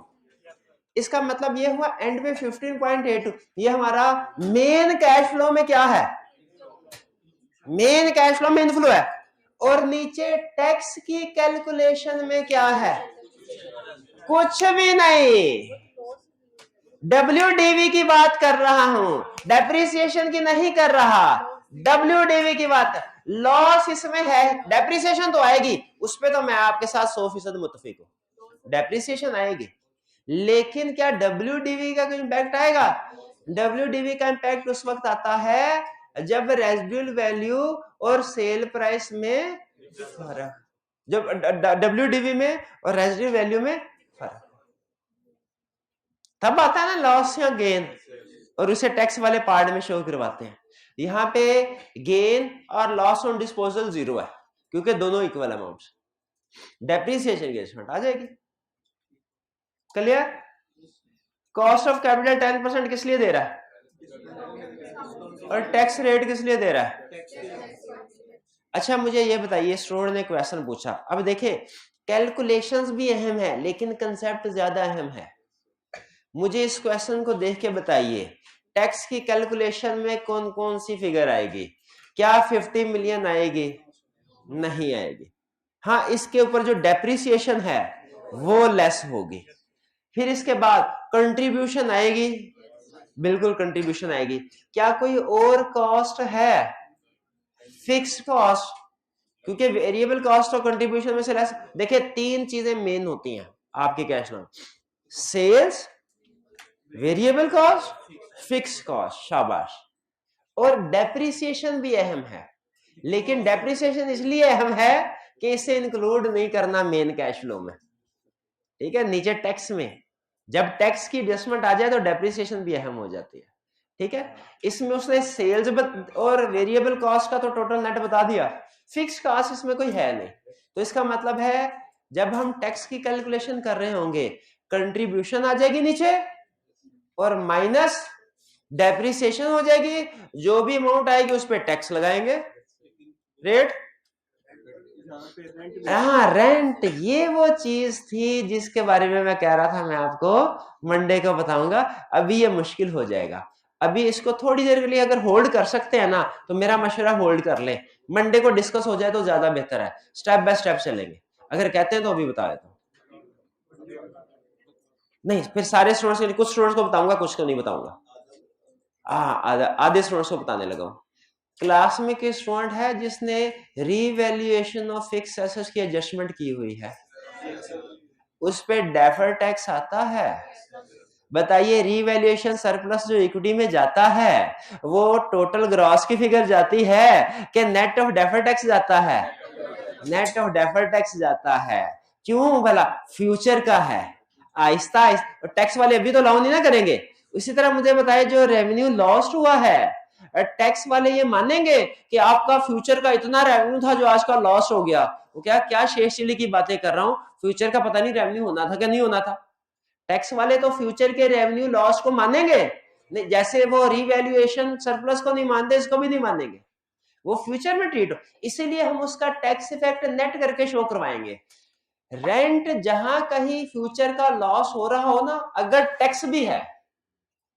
इसका मतलब ये हुआ एंड में 15.82. ये हमारा मेन कैश फ्लो में क्या है, मेन कैश फ्लो में इनफ्लो है, और नीचे टैक्स की कैलकुलेशन में क्या है, कुछ भी नहीं, WDV की बात कर रहा हूं, डेप्रिसिएशन की नहीं कर रहा, WDV की बात। लॉस इसमें है, डेप्रिसिएशन तो आएगी, उस पे तो मैं आपके साथ 100% मुत्तफिक हूं, डेप्रिसिएशन आएगी, लेकिन क्या WDV का कोई इंपैक्ट आएगा? WDV का इंपैक्ट उस वक्त आता है जब रेजिडुअल वैल्यू और सेल प्राइस में फर्क, जब WDV में और रेजिडुअल वैल्यू में फर्क, तब आता है ना लॉस या गेन, और उसे टैक्स वाले पार्ट में शो करवाते हैं। यहां पे गेन और लॉस ऑन डिस्पोजल जीरो है क्योंकि दोनों इक्वल अमाउंट्स, डेप्रिसिएशन की एडजस्टमेंट आ जाएगी। क्लियर? कॉस्ट ऑफ कैपिटल 10% किस लिए दे रहा है और टैक्स रेट किस लिए दे रहा है? अच्छा मुझे ये बताइए, स्टूडेंट ने क्वेश्चन पूछा, अब देखिए कैलकुलेशंस भी अहम है लेकिन कंसेप्ट ज्यादा अहम है। मुझे इस क्वेश्चन को देख के बताइए, टैक्स की कैलकुलेशन में कौन कौन सी फिगर आएगी? क्या 50 मिलियन आएगी? नहीं आएगी। हाँ, इसके ऊपर जो डेप्रिसिएशन है वो लेस होगी। फिर इसके बाद कंट्रीब्यूशन आएगी, बिल्कुल कंट्रीब्यूशन आएगी। क्या कोई और कॉस्ट है? फिक्स्ड कॉस्ट, क्योंकि वेरिएबल कॉस्ट और कंट्रीब्यूशन में से लेस। देखिए तीन चीजें मेन होती हैं आपके cash flow, sales, variable cost, fix cost, शाबाश। और डेप्रिसिएशन भी अहम है, लेकिन डेप्रिसिएशन इसलिए अहम है कि इसे इंक्लूड नहीं करना मेन कैश फ्लो में, ठीक है? नीचे टैक्स में जब टैक्स की एडजस्टमेंट आ जाए तो डेप्रिसिएशन भी अहम हो जाती है, ठीक है? इसमें उसने सेल्स और वेरिएबल कॉस्ट का तो टोटल नेट बता दिया, फिक्स कॉस्ट इसमें कोई है नहीं। तो इसका मतलब है जब हम टैक्स की कैलकुलेशन कर रहे होंगे, कंट्रीब्यूशन आ जाएगी नीचे और माइनस डेप्रिसिएशन हो जाएगी, जो भी अमाउंट आएगी उस पर टैक्स लगाएंगे, रेट। हाँ रेंट, ये वो चीज थी जिसके बारे में मैं कह रहा था मैं आपको मंडे को बताऊंगा। अभी ये मुश्किल हो जाएगा, अभी इसको थोड़ी देर के लिए अगर होल्ड कर सकते हैं ना तो मेरा मशवरा होल्ड कर ले, मंडे को डिस्कस हो जाए तो ज्यादा बेहतर है, स्टेप बाय स्टेप चलेंगे। अगर कहते हैं तो अभी बता देता हूँ, नहीं फिर सारे स्टूडेंट्स के लिए, कुछ स्टूडेंट्स को बताऊंगा कुछ को नहीं बताऊंगा। आधे स्टूडेंट्स को बताने लगा। क्लास में कोई स्टूडेंट है जिसने रीवैल्यूएशन ऑफ फिक्स एसेट्स की एडजस्टमेंट की हुई है? उस पे डेफर टैक्स आता है? बताइए, रीवैल्यूएशन सरप्लस जो इक्विटी में जाता है वो टोटल ग्रॉस की फिगर जाती है कि नेट ऑफ डेफर टैक्स जाता है? नेट ऑफ डेफर टैक्स जाता है। क्यों भला? फ्यूचर का है, आहिस्ता आहिस्ता टैक्स वाले अभी तो अलाउ नहीं ना करेंगे। इसी तरह मुझे बताइए जो रेवेन्यू लॉस्ट हुआ है, टैक्स वाले ये मानेंगे कि आपका फ्यूचर का इतना रेवेन्यू था जो आज का लॉस हो गया? वो क्या शेष चिली की बातें कर रहा हूं, फ्यूचर का पता नहीं रेवेन्यू होना था क्या नहीं होना था। टैक्स वाले तो फ्यूचर के रेवेन्यू लॉस को मानेंगे नहीं, जैसे वो रीवैल्यूएशन सरप्लस को नहीं मानते, इसको भी नहीं मानेंगे, वो फ्यूचर में ट्रीट हो। इसीलिए हम उसका टैक्स इफेक्ट नेट करके शो करवाएंगे। रेंट जहां कहीं फ्यूचर का लॉस हो रहा हो ना, अगर टैक्स भी है,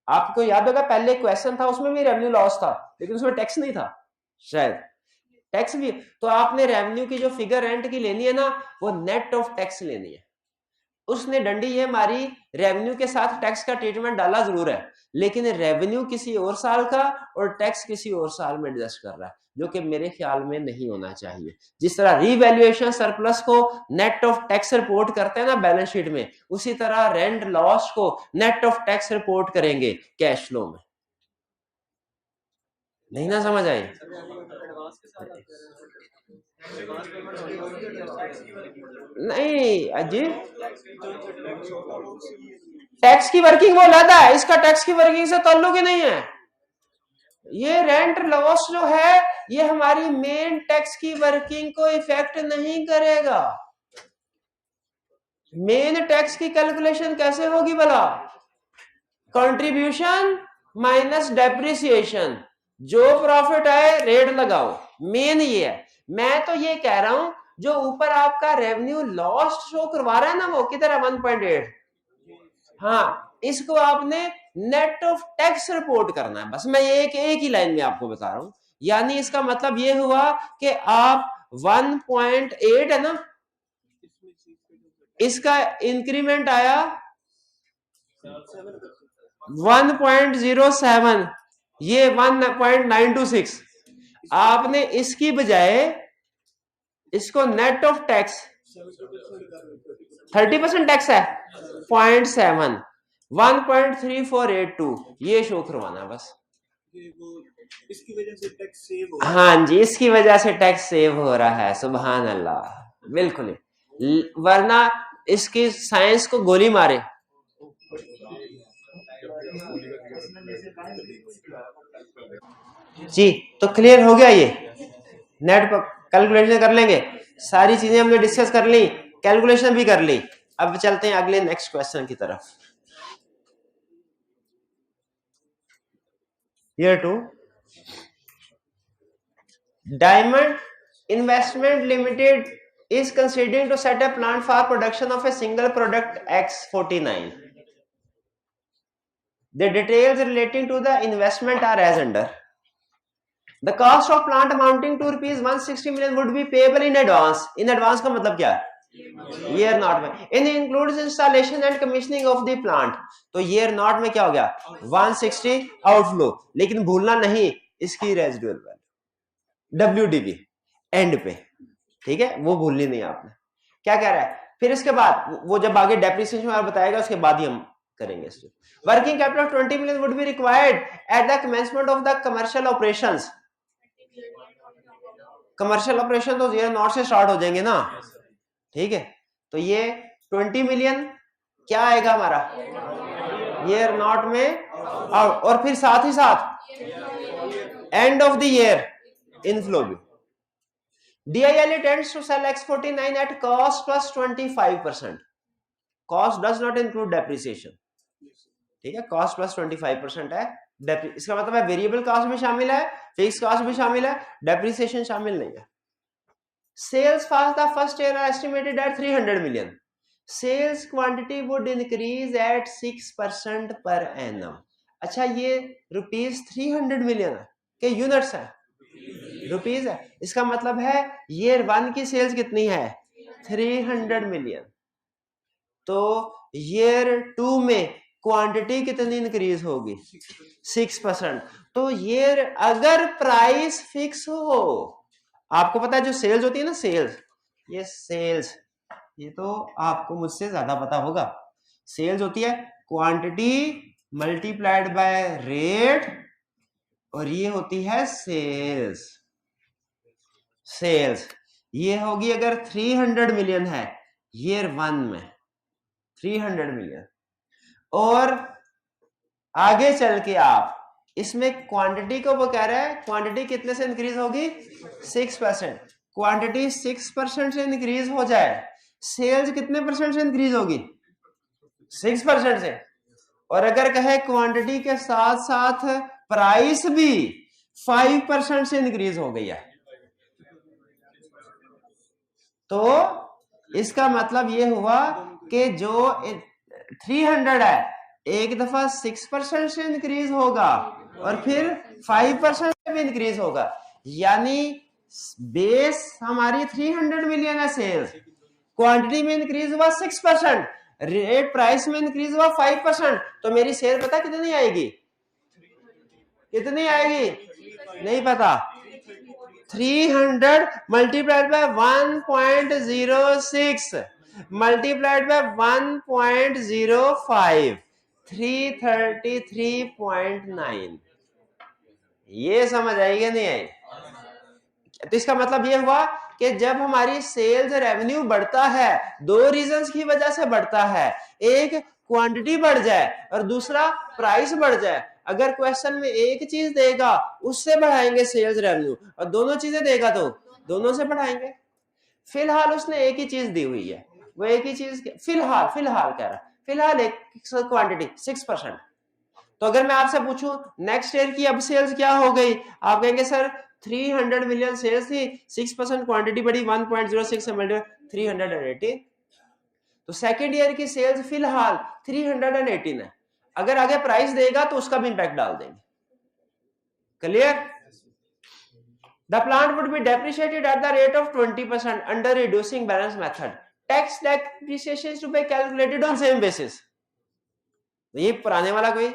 आपको याद होगा पहले क्वेश्चन था उसमें भी रेवेन्यू लॉस था लेकिन उसमें टैक्स नहीं था, शायद टैक्स भी, तो आपने रेवेन्यू की जो फिगर रेंट की लेनी है ना वो नेट ऑफ टैक्स लेनी है। उसने डंडी ये मारी, रेवेन्यू के साथ टैक्स का ट्रीटमेंट डाला जरूर है लेकिन रेवेन्यू किसी और साल का और टैक्स किसी और साल में एडजस्ट कर रहा है, जो कि मेरे ख्याल में नहीं होना चाहिए। जिस तरह रीवैल्यूएशन सरप्लस को नेट ऑफ टैक्स रिपोर्ट करते हैं ना बैलेंस शीट में, उसी तरह रेंट लॉस को नेट ऑफ टैक्स रिपोर्ट करेंगे कैश फ्लो में। नहीं ना समझ आई? नहीं अजी, टैक्स की वर्किंग वो लाता है, इसका टैक्स की वर्किंग से ताल्लुक ही नहीं है। ये रेंट लॉस जो है ये हमारी मेन टैक्स की वर्किंग को इफेक्ट नहीं करेगा। मेन टैक्स की कैलकुलेशन कैसे होगी भला? कंट्रीब्यूशन माइनस डेप्रिसिएशन, जो प्रॉफिट आए रेट लगाओ, मेन ये है। मैं तो ये कह रहा हूं जो ऊपर आपका रेवेन्यू लॉस शो करवा रहा है ना, वो किधर है 1.8, हाँ इसको आपने नेट ऑफ टैक्स रिपोर्ट करना है। बस मैं एक ही लाइन में आपको बता रहा हूं, यानी इसका मतलब ये हुआ कि आप 1.8 है ना, इसका इंक्रीमेंट आया 1.07, ये 1.926। आपने इसकी बजाय इसको नेट ऑफ टैक्स 30% टैक्स है 0.7 1.3482 ये शो करवाना बस। इसकी वजह से टैक्स सेव हो हाँ जी, इसकी वजह से टैक्स सेव हो रहा है। सुभान अल्लाह, बिल्कुल, वरना इसकी साइंस को गोली मारे। जी, तो क्लियर हो गया। ये नेट पर कैलकुलेशन कर लेंगे, सारी चीजें हमने डिस्कस कर ली, कैलकुलेशन भी कर ली। अब चलते हैं अगले नेक्स्ट क्वेश्चन की तरफ। Year 2, Diamond Investment Limited is considering to set a plant for production of a single product X49. The details relating to the investment are as under. The cost of plant amounting to rupees 160 million would be payable in advance. In advance का मतलब क्या है? Year naught में. It includes installation and commissioning of the plant. तो year naught में क्या हो गया? 160 outflow. लेकिन भूलना नहीं इसकी रेजिडुअल वैल्यू WDV एंड पे, ठीक है, वो भूलनी नहीं आपने। क्या कह रहा है फिर इसके बाद, वो जब आगे डेप्रिसिएशन वाला बताएगा उसके बाद ही हम करेंगे इसको। Working capital of 20 million would be required at the commencement of the commercial operations. Commercial operation तो ईयर नॉट से स्टार्ट हो जाएंगे ना, ठीक है। तो ये 20 million क्या आएगा हमारा ईयर नॉट में, और फिर साथ ही साथ end of the year inflow भी। DIL intends to sell X49 at cost plus 25%. Cost does not include depreciation, ठीक है, cost plus 25% है। इसका मतलब है वेरिएबल कॉस्ट भी शामिल है, फिक्स कॉस्ट भी शामिल है, डेप्रिसिएशन शामिल नहीं है। Sales for the first year are estimated at 300 million. Sales quantity would increase at 6% per annum. अच्छा, ये ₹300 million है कि यूनिट्स है? रुपीज है। इसका मतलब है ईयर 1 की सेल्स कितनी है 300 मिलियन, तो ईयर 2 में क्वांटिटी कितनी इंक्रीज होगी 6%। तो ईयर अगर प्राइस फिक्स हो, आपको पता है जो सेल्स होती है ना, सेल्स, ये सेल्स, ये तो आपको मुझसे ज्यादा पता होगा। सेल्स होती है क्वांटिटी मल्टीप्लाइड बाय रेट, और ये होती है सेल्स। सेल्स ये होगी अगर 300 मिलियन है ईयर 1 में 300 मिलियन, और आगे चल के आप इसमें क्वांटिटी को वो कह रहा है क्वांटिटी कितने से इंक्रीज होगी 6%। क्वांटिटी 6% से इंक्रीज हो जाए, सेल्स कितने परसेंट से इंक्रीज होगी 6% से, और अगर कहे क्वांटिटी के साथ साथ प्राइस भी 5% से इंक्रीज हो गई है, तो इसका मतलब ये हुआ कि जो 300 है एक दफा 6% से इंक्रीज होगा और फिर 5% से भी इंक्रीज होगा, यानी बेस हमारी 300 मिलियन है सेल्स, क्वांटिटी में इंक्रीज हुआ 6%, रेट प्राइस में इंक्रीज हुआ 5%, तो मेरी सेल पता कितनी आएगी, कितनी आएगी नहीं पता, 300 मल्टीप्लाइड बाय 1.06 मल्टीप्लाइड बाय 1.05 333.9। ये समझ आएगी नहीं आई? तो इसका मतलब ये हुआ कि जब हमारी सेल्स रेवेन्यू बढ़ता है, दो रीजंस की वजह से बढ़ता है, एक क्वांटिटी बढ़ जाए और दूसरा प्राइस बढ़ जाए। अगर क्वेश्चन में एक चीज देगा उससे बढ़ाएंगे सेल्स रेवेन्यू, और दोनों चीजें देगा तो दोनों से बढ़ाएंगे। फिलहाल उसने एक ही चीज दी हुई है, वो एक ही चीज फिलहाल कह रहा, फिलहाल एक क्वांटिटी 6%। तो अगर मैं आपसे पूछूं नेक्स्ट ईयर की अब सेल्स क्या हो गई, आप कहेंगे सर 300 मिलियन सेल्स थी, 6% क्वांटिटी बढ़ी 1.06 380, तो सेकेंड ईयर की सेल्स फिलहाल 318 है। अगर आगे प्राइस देगा तो उसका भी इंपैक्ट डाल देंगे। Clear? The plant would be depreciated at the rate of 20% under reducing balance method. Tax depreciation is to be calculated on same basis. ये पुराने वाला कोई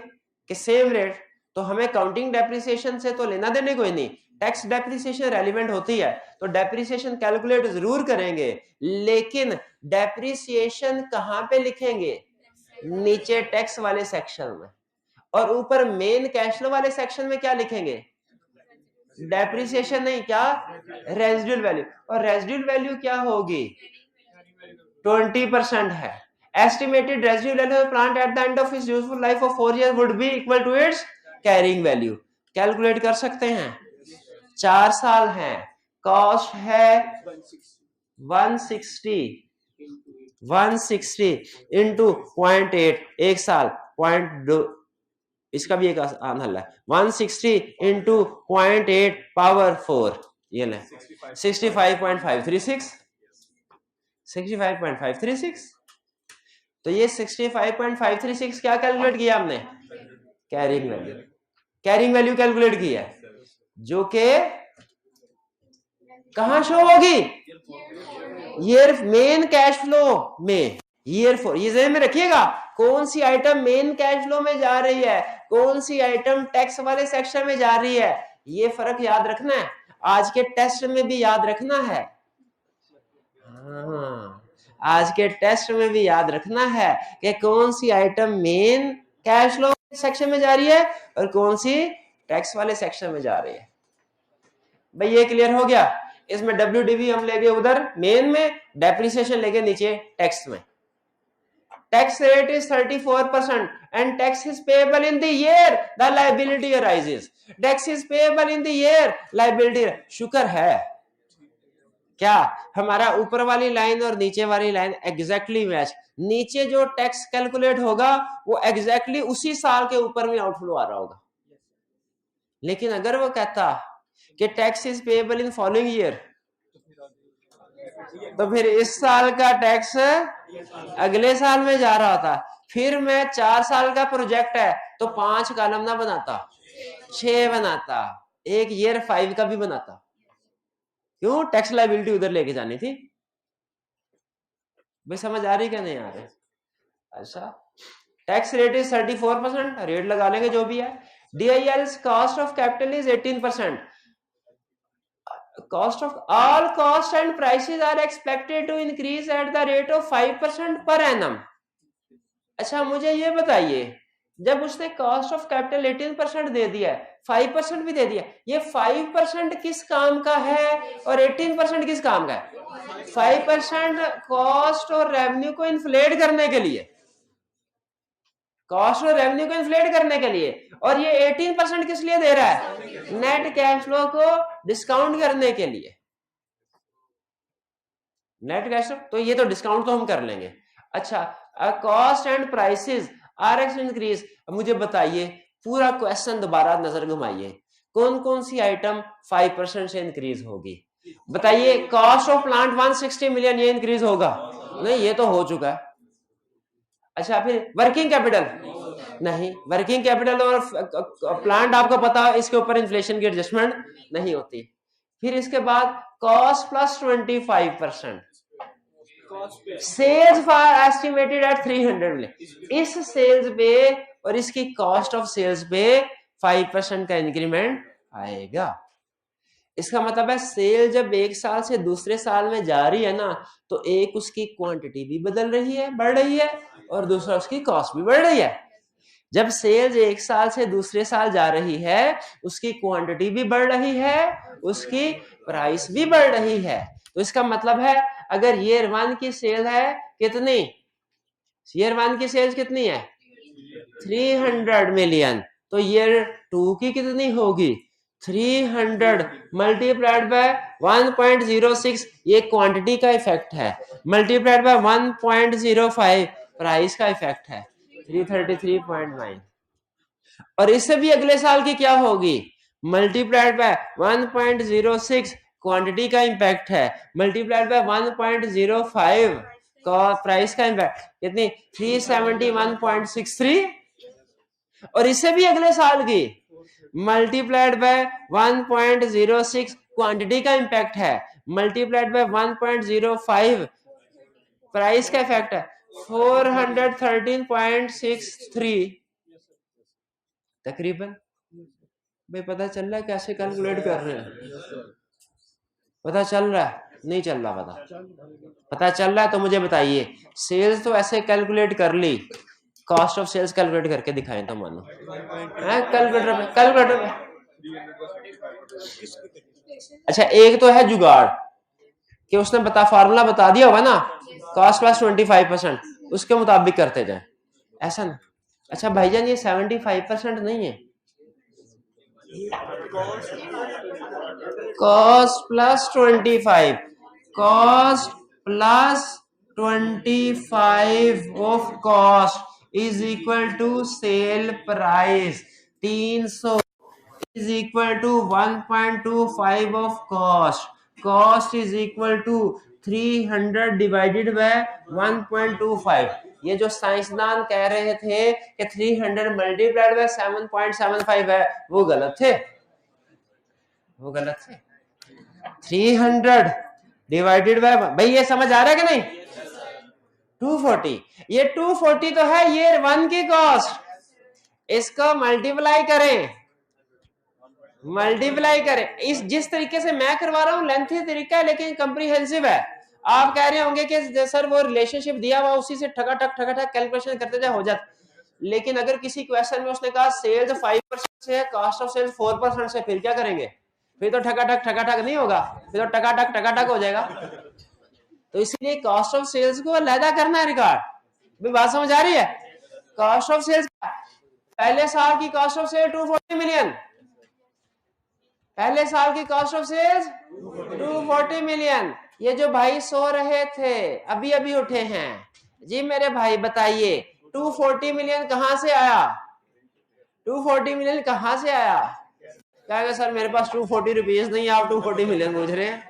कि सेम रेट, तो हमें काउंटिंग डेप्रिसिएशन से तो लेना देने कोई नहीं, टैक्स डेप्रिसिएशन रेलिवेंट होती है तो डेप्रिसिएशन कैलकुलेट जरूर करेंगे, लेकिन डेप्रिसिएशन कहां पे लिखेंगे? नीचे टैक्स वाले सेक्शन में, और ऊपर मेन कैश फ्लो वाले सेक्शन में क्या लिखेंगे? डेप्रिसिएशन नहीं, क्या? Residual value. और रेजिडुअल वैल्यू क्या होगी? 20% है। Estimated residual value of plant at the end of its useful life of 4 years would be equal to its carrying value। Calculate कर सकते हैं, 4 साल हैं, कॉस्ट है 160 इंटू 0.8, एक साल 0.2, इसका भी एक आसान हल है, 160 इंटू 0.8 पावर 4, ये ले 65.536। तो ये 65.536 क्या कैलकुलेट किया हमने? Carrying value. Carrying value calculate की है, जो कि कहां शो होगी? ईयर मेन कैश फ्लो में, ईयर 4। ये ध्यान में रखिएगा, कौन सी आइटम मेन कैश फ्लो में जा रही है, कौन सी आइटम टैक्स वाले सेक्शन में जा रही है, ये फर्क याद रखना है, आज के टेस्ट में भी याद रखना है। आज के टेस्ट में भी याद रखना है कि कौन सी item main cash flow section में जा रही है और कौन सी टैक्स वाले सेक्शन में जा रही है। भाई ये क्लियर हो गया? इसमें WDV हम लेंगे उधर मेन में, डेप्रिसिएशन लेंगे नीचे टैक्स में। Tax rate is 34% and tax is payable in the year the liability arises। Tax is payable in the year, liability. शुक्र है क्या हमारा ऊपर वाली लाइन और नीचे वाली लाइन एग्जैक्टली मैच। नीचे जो टैक्स कैलकुलेट होगा वो एग्जैक्टली उसी साल के ऊपर में आउटफ्लो आ रहा होगा। लेकिन अगर वो कहता कि tax is payable in following year, तो फिर इस साल का टैक्स अगले साल में जा रहा था। फिर मैं 4 साल का प्रोजेक्ट है तो 5 कॉलम ना बनाता, 6 बनाता, एक ईयर 5 का भी बनाता। क्यों? टैक्स लायबिलिटी उधर लेके जानी थी। भाई समझ आ रही क्या नहीं आ रही? अच्छा, टैक्स रेट इज 34%, रेट लगा लेंगे जो भी है। DIL's cost of capital is 18%। Cost of all cost and prices are expected to increase at the rate of 5% per annum। अच्छा मुझे ये बताइए, जब उसने कॉस्ट ऑफ कैपिटल 18% दे दिया है, 5% भी दे दिया, ये 5% किस काम का है और 18% किस काम का है? 5% कॉस्ट और रेवेन्यू को इन्फ्लेट करने के लिए, कॉस्ट और रेवेन्यू को इन्फ्लेट करने के लिए, और ये 18% किस लिए दे रहा है? नेट कैश फ्लो को डिस्काउंट करने के लिए। नेट कैश फ्लो तो ये तो डिस्काउंट तो हम कर लेंगे। अच्छा, cost and prices are X increase. मुझे बताइए, पूरा क्वेश्चन दोबारा नजर घुमाइए, कौन कौन सी आइटम 5% से इंक्रीज होगी? बताइए। कॉस्ट ऑफ प्लांट 160 मिलियन, ये इंक्रीज होगा? नहीं, ये तो हो चुका है। अच्छा, फिर वर्किंग कैपिटल? नहीं, वर्किंग कैपिटल और प्लांट आपको पता है इसके ऊपर इन्फ्लेशन की एडजस्टमेंट नहीं होती। फिर इसके बाद cost plus 25%, sales for estimated at 300 million. इस सेल्स पे और इसकी कॉस्ट ऑफ सेल्स पे 5% का इंक्रीमेंट आएगा। इसका मतलब है सेल जब एक साल से दूसरे साल में जा रही है ना, तो एक उसकी क्वांटिटी भी बदल रही है, बढ़ रही है, और दूसरा उसकी कॉस्ट भी बढ़ रही है। जब सेल्स एक साल से दूसरे साल जा रही है, उसकी क्वांटिटी भी बढ़ रही है, उसकी प्राइस भी बढ़ रही है। तो इसका मतलब है अगर ईयर 1 की सेल है कितनी, ईयर 1 की सेल्स कितनी है? 300 मिलियन, तो ईयर 2 की कितनी होगी? 300 मल्टीप्लाइड बाय 1.06, ये क्वांटिटी का इफेक्ट है, मल्टीप्लाइड बाय 1.05 प्राइस का इफेक्ट है, 333.9। और इससे भी अगले साल की क्या होगी? मल्टीप्लाइड बाय 1.06 क्वांटिटी का इंपैक्ट है, मल्टीप्लाइड बाय 1.05 का प्राइस का इंपैक्ट, कितनी? 371.63। और इससे भी अगले साल की मल्टीप्लाइड बाय 1.06 क्वांटिटी का इंपैक्ट है, मल्टीप्लाइड बाय 1.05 प्राइस का इफेक्ट है 413.63 तकरीबन। भाई पता चल रहा है कैसे कैलकुलेट कर रहे हैं? पता चल रहा है? नहीं चल रहा पता चल रहा है तो मुझे बताइए। सेल्स तो ऐसे कैलकुलेट कर ली, कॉस्ट ऑफ सेल्स कैलकुलेट करके दिखाएं तो मानो कैलकुलेटर पे। अच्छा एक तो है जुगाड़ कि उसने फार्मूला बता दिया होगा ना, कॉस्ट प्लस 25%, उसके मुताबिक करते जाए, ऐसा ना। अच्छा भाईजान ये 75% नहीं है, cost plus 25, cost plus 25 of cost is equal to sale price 300 is equal to 1.25 of cost is equal to 300 divided by 1.25। ये जो साइंसदान कह रहे थे कि 300 मल्टीप्लाइड बाय 7.75 है, वो गलत थे, 300 डिवाइडेड बाय, भाई ये समझ आ रहा है कि नहीं? 240, ये 240 तो है ईयर 1 की कॉस्ट, इसको मल्टीप्लाई करें इस जिस तरीके से मैं करवा रहा हूं लेंथी तरीका है लेकिन कंप्रीहेंसिव है। आप कह रहे होंगे कि सर वो रिलेशनशिप दिया हुआ उसी से ठकाठक कैलकुलेशन करते जाए हो जाता, लेकिन अगर किसी क्वेश्चन में उसने कहा सेल्स 5% से है, कॉस्ट ऑफ सेल्स 4% से, फिर क्या करेंगे? फिर तो ठकाठक नहीं होगा, फिर तो टकाटक हो जाएगा। तो इसलिए कॉस्ट ऑफ सेल्स को अलहदा करना है रिकॉर्ड। बात समझ आ रही है? कॉस्ट ऑफ सेल्स पहले साल की कॉस्ट ऑफ सेल्स 240 मिलियन, पहले साल की कॉस्ट ऑफ सेल्स 240 मिलियन। ये जो भाई सो रहे थे अभी अभी उठे हैं जी, मेरे भाई बताइए 240 मिलियन कहां से आया? 240 मिलियन कहां से आया? कहेगा सर मेरे पास 240 रुपीज नहीं है, आप 240 मिलियन पूछ रहे हैं?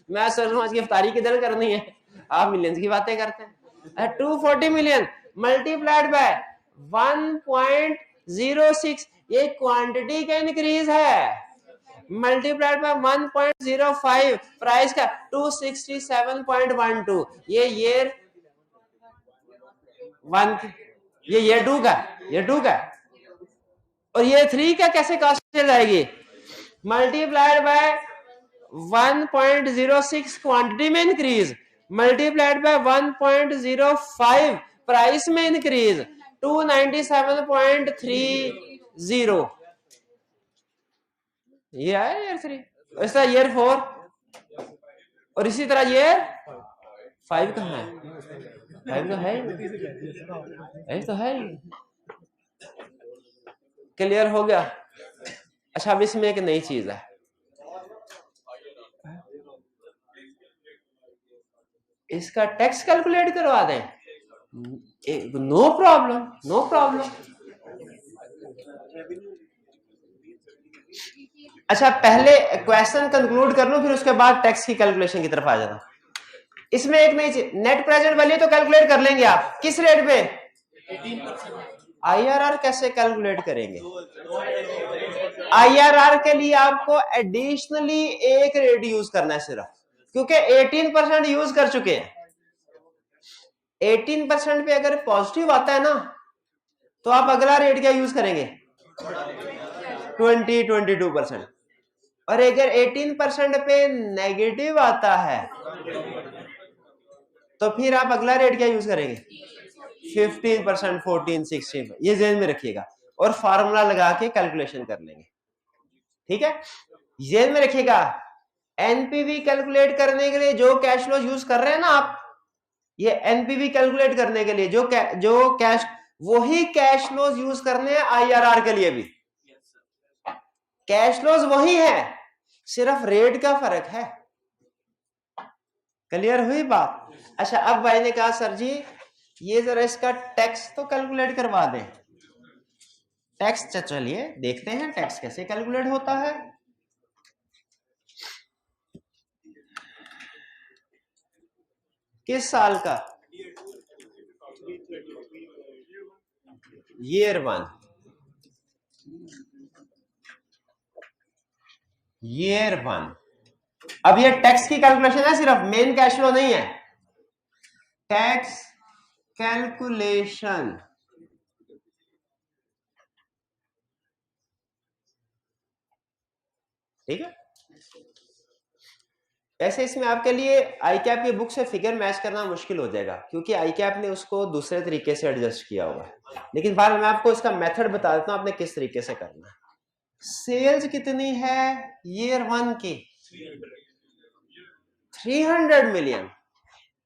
मैं सर समझ की इफ्तारी किधर करनी है, आप मिलियंस की बातें करते हैं। 240 मिलियन मल्टीप्लाइड बाय 1.06, ये क्वांटिटी का इंक्रीज है, मल्टीप्लाइड बाय 1.05 प्राइस का 267.12, ये ईयर 1, ये ईयर 2 का, और ये 3 का कैसे कॉस्ट चल जाएगी? मल्टीप्लाइड बाय 1.06 क्वांटिटी में इंक्रीज, मल्टीप्लाइड बाय 1.05 प्राइस में इंक्रीज, 297.30, ये है ईयर 3, ऐसा ईयर 4, और इसी तरह ईयर 5 कहां है? 5 तो है, तो है। क्लियर हो गया? अच्छा अब इसमें एक नई चीज है, इसका टैक्स कैलकुलेट करवा दें, नो प्रॉब्लम। अच्छा पहले क्वेश्चन कंक्लूड कर लूं फिर उसके बाद टैक्स की कैलकुलेशन की तरफ आ जाता। इसमें एक नई चीज, नेट प्रेजेंट वैल्यू तो कैलकुलेट कर लेंगे आप, किस रेट पे? 18%। IRR कैसे कैलकुलेट करेंगे? IRR के लिए आपको एडिशनली एक रेट यूज करना है सिर्फ, क्योंकि 18% यूज कर चुके हैं। 18% पे अगर पॉजिटिव आता है ना तो आप अगला रेट क्या यूज करेंगे? 22%। और अगर 18% पे नेगेटिव आता है तो फिर आप अगला रेट क्या यूज करेंगे? 15%, 14, 16, ये ध्यान में रखिएगा और फार्मूला लगा के कैलकुलेशन कर लेंगे, ठीक है? ध्यान में रखिएगा, एनपीवी कैलकुलेट करने के लिए जो कैश फ्लो यूज कर रहे हैं ना आप, ये एनपीवी कैलकुलेट करने के लिए जो कैश, वही कैश फ्लोज यूज करने हैं आईआरआर के लिए भी। कैश फ्लोज वही है, सिर्फ रेट का फर्क है। क्लियर हुई बात? अच्छा अब भाई ने कहा सर जी ये जरा इसका टैक्स तो कैलकुलेट करवा दें। टैक्स चलिए देखते हैं टैक्स कैसे कैलकुलेट होता है। किस साल का? Year 1, year 1। अब ये टैक्स की कैलकुलेशन है, सिर्फ मेन कैश फ्लो नहीं है। टैक्स कैलकुलेशन, ठीक है। ऐसे इसमें आपके लिए आई कैप की बुक से फिगर मैच करना मुश्किल हो जाएगा, क्योंकि आई कैप ने उसको दूसरे तरीके से एडजस्ट किया होगा, लेकिन बार मैं आपको इसका मेथड बता देता हूं आपने किस तरीके से करना है। सेल्स कितनी है ईयर 1 की? 300 मिलियन,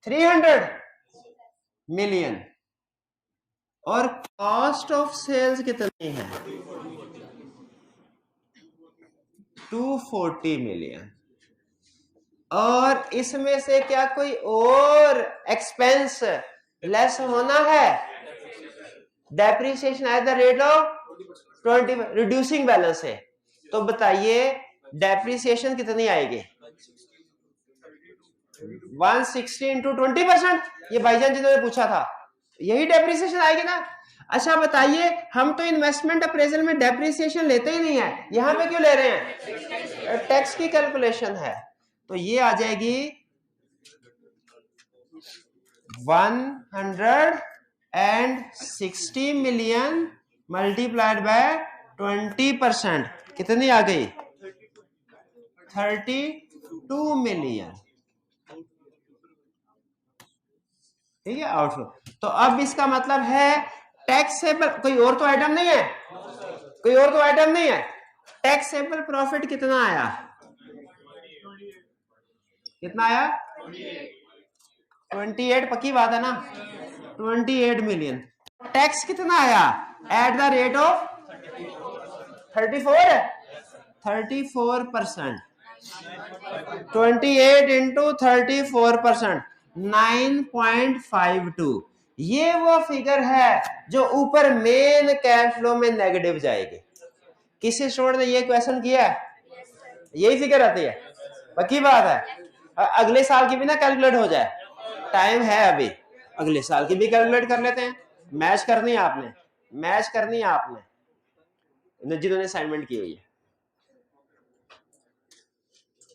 300 मिलियन। और कॉस्ट ऑफ सेल्स कितनी है? 240 मिलियन। और इसमें से क्या कोई और एक्सपेंस लेस होना है? Depreciation at the rate of 20, reducing balance है। तो बताइए डेप्रिसिएशन कितनी आएगी? 160 इंटू 20%। ये भाईजान जिन्होंने पूछा था, यही डेप्रिसिएशन आएगी ना। अच्छा बताइए, हम तो इन्वेस्टमेंट अप्रेजल में डेप्रिसिएशन लेते ही नहीं है, यहां पे क्यों ले रहे हैं? टैक्स की कैलकुलेशन है। तो ये आ जाएगी 160 मिलियन मल्टीप्लाइड बाय 20%, कितनी आ गई? 32 मिलियन, ठीक है, आउटफ्लो। तो अब इसका मतलब है टैक्सेबल, कोई और तो आइटम नहीं है, कोई और तो आइटम नहीं है। टैक्सेबल प्रॉफिट कितना आया? कितना आया? 28, पक्की बात है ना? 28 मिलियन। टैक्स कितना आया at the rate of 34, 34%। 28 into 34%, 9.52। ये वो फिगर है जो ऊपर मेन कैश फ्लो में नेगेटिव जाएगी। किसी स्टूडेंट ने ये क्वेश्चन किया है? यही फिगर आती है, पक्की बात है। अगले साल की भी ना कैलकुलेट हो जाए, टाइम है अभी, अगले साल की भी कैलकुलेट कर लेते हैं। मैच करनी है आपने, मैच करनी है आपने, जिन्होंने असाइनमेंट की हुई है।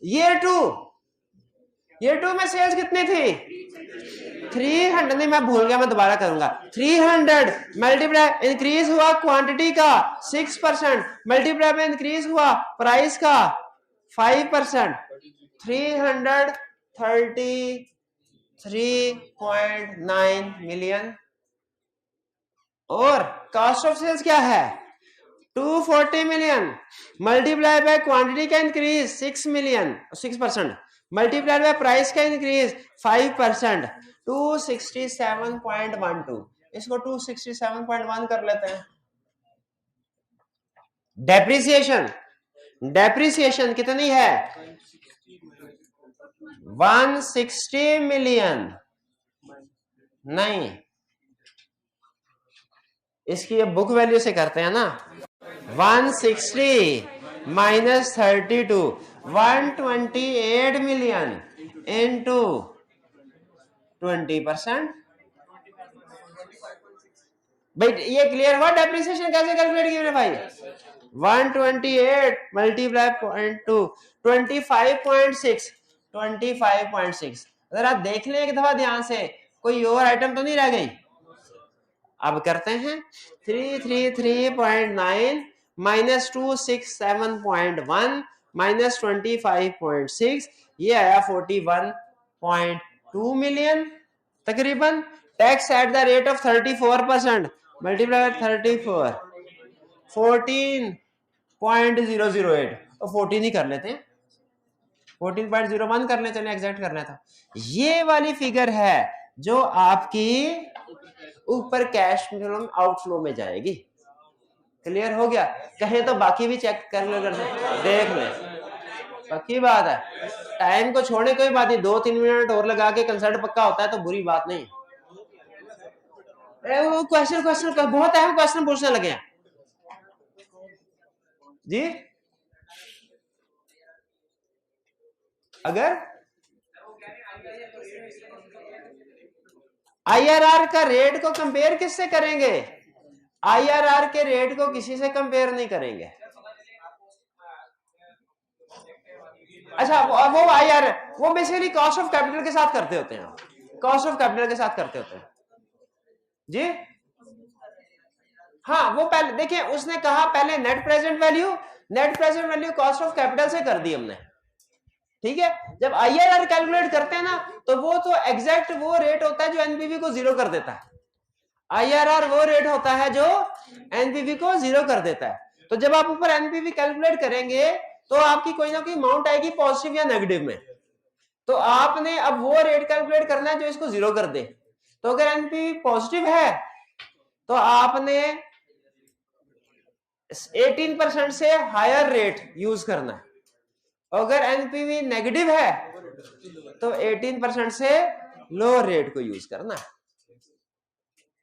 ईयर टू में सेल्स कितनी थी? 300, नहीं मैं भूल गया, मैं दोबारा करूंगा। 300 मल्टीप्लाई इंक्रीज हुआ क्वांटिटी का 6%, मल्टीप्लाई में इंक्रीज हुआ प्राइस का 5%, 333.9 मिलियन। और कॉस्ट ऑफ सेल्स क्या है? 240 मिलियन मल्टीप्लाई बाय क्वांटिटी का increase 6 million, 6%, multiply by price का इंक्रीज 5%, 267.12। इसको 267.1 कर लेते हैं। डेप्रिसिएशन, डेप्रिसिएशन कितनी है? 160 मिलियन। नहीं, इसकी ये बुक वैल्यू से करते हैं ना। 160 माइनस 32, 128 मिलियन इंटू 20%। भाई ये क्लियर हुआ डेप्रिसिएशन कैसे कैलकुलेट किया भाई? 128 मल्टीप्लाई 0.2, 25.6, 25.6। अगर आप देख लें एक दफा ध्यान से, कोई और आइटम तो नहीं रह गई। अब करते हैं 333.9 माइनस 267.1 माइनस 25.6, ये आया 41.2 मिलियन तकरीबन। Tax at the rate of 34%, multiply 34, 14.008, तो 14 ही कर लेते हैं, 14.01 कर लेते हैं, एग्जैक्ट करना था। ये वाली फिगर है जो आपकी ऊपर कैश फ्लो आउटफ्लो में जाएगी। क्लियर हो गया? कहें तो बाकी भी चेक कर लो, देख ले, पक्की बात है। टाइम को छोड़ने कोई बात नहीं, 2-3 मिनट और लगा के कंसल्ट पक्का होता है तो बुरी बात नहीं। वो क्वेश्चन बहुत अहम क्वेश्चन पूछने लगे हैं जी। अगर आईआरआर का रेट को कंपेयर किससे करेंगे? आईआरआर के रेट को किसी से कंपेयर नहीं करेंगे। अच्छा वो आईआर, वो बेसिकली कॉस्ट ऑफ कैपिटल के साथ करते होते हैं। कॉस्ट ऑफ कैपिटल के साथ करते होते हैं जी। हाँ वो पहले देखिए उसने कहा पहले net present value cost of capital से कर दी हमने, ठीक है। जब आईआरआर कैलकुलेट करते हैं ना तो वो तो एग्जैक्ट वो रेट होता है जो एनपीवी को जीरो कर देता है। आईआरआर वो रेट होता है जो एनपीवी को जीरो कर देता है। तो जब आप ऊपर एनपीवी कैलकुलेट करेंगे तो आपकी कोई ना कोई अमाउंट आएगी पॉजिटिव या नेगेटिव में, तो आपने अब वो रेट कैलकुलेट करना है जो इसको जीरो कर दे। तो अगर एनपीवी पॉजिटिव है तो आपने 18% से हायर रेट यूज करना है, अगर एनपीवी नेगेटिव है तो 18% से लोअर रेट को यूज करना है,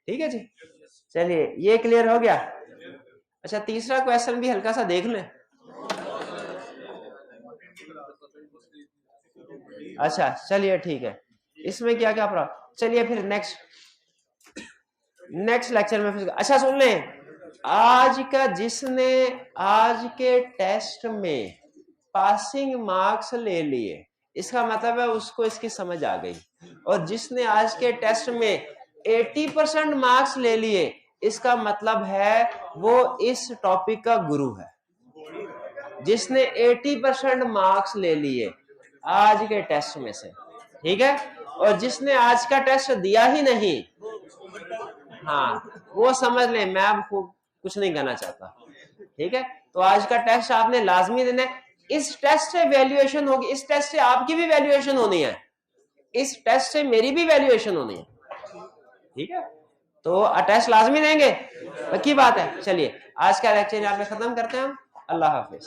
ठीक है जी। चलिए ये क्लियर हो गया। अच्छा तीसरा क्वेश्चन भी हल्का सा देख लें। अच्छा चलिए ठीक है, इसमें क्या क्या प्रॉब्लम, चलिए फिर नेक्स्ट लेक्चर में फिर। अच्छा सुन लें, आज का जिसने आज के टेस्ट में पासिंग मार्क्स ले लिए इसका मतलब है उसको इसकी समझ आ गई, और जिसने आज के टेस्ट में 80% मार्क्स ले लिए इसका मतलब है वो इस टॉपिक का गुरु है। जिसने 80% मार्क्स ले लिए आज के टेस्ट में से, ठीक है, और जिसने आज का टेस्ट दिया ही नहीं, हाँ वो समझ ले मैं अब कुछ नहीं कहना चाहता, ठीक है। तो आज का टेस्ट आपने लाजमी देना है। इस टेस्ट से वैल्यूएशन होगी, इस टेस्ट से आपकी भी वैल्यूएशन होनी है, इस टेस्ट से मेरी भी वैल्यूएशन होनी है, ठीक है। तो टेस्ट लाजमी देंगे, पक्की बात है। चलिए आज का लेक्चर यहाँ पे खत्म करते हैं हम। अल्लाह हाफिज।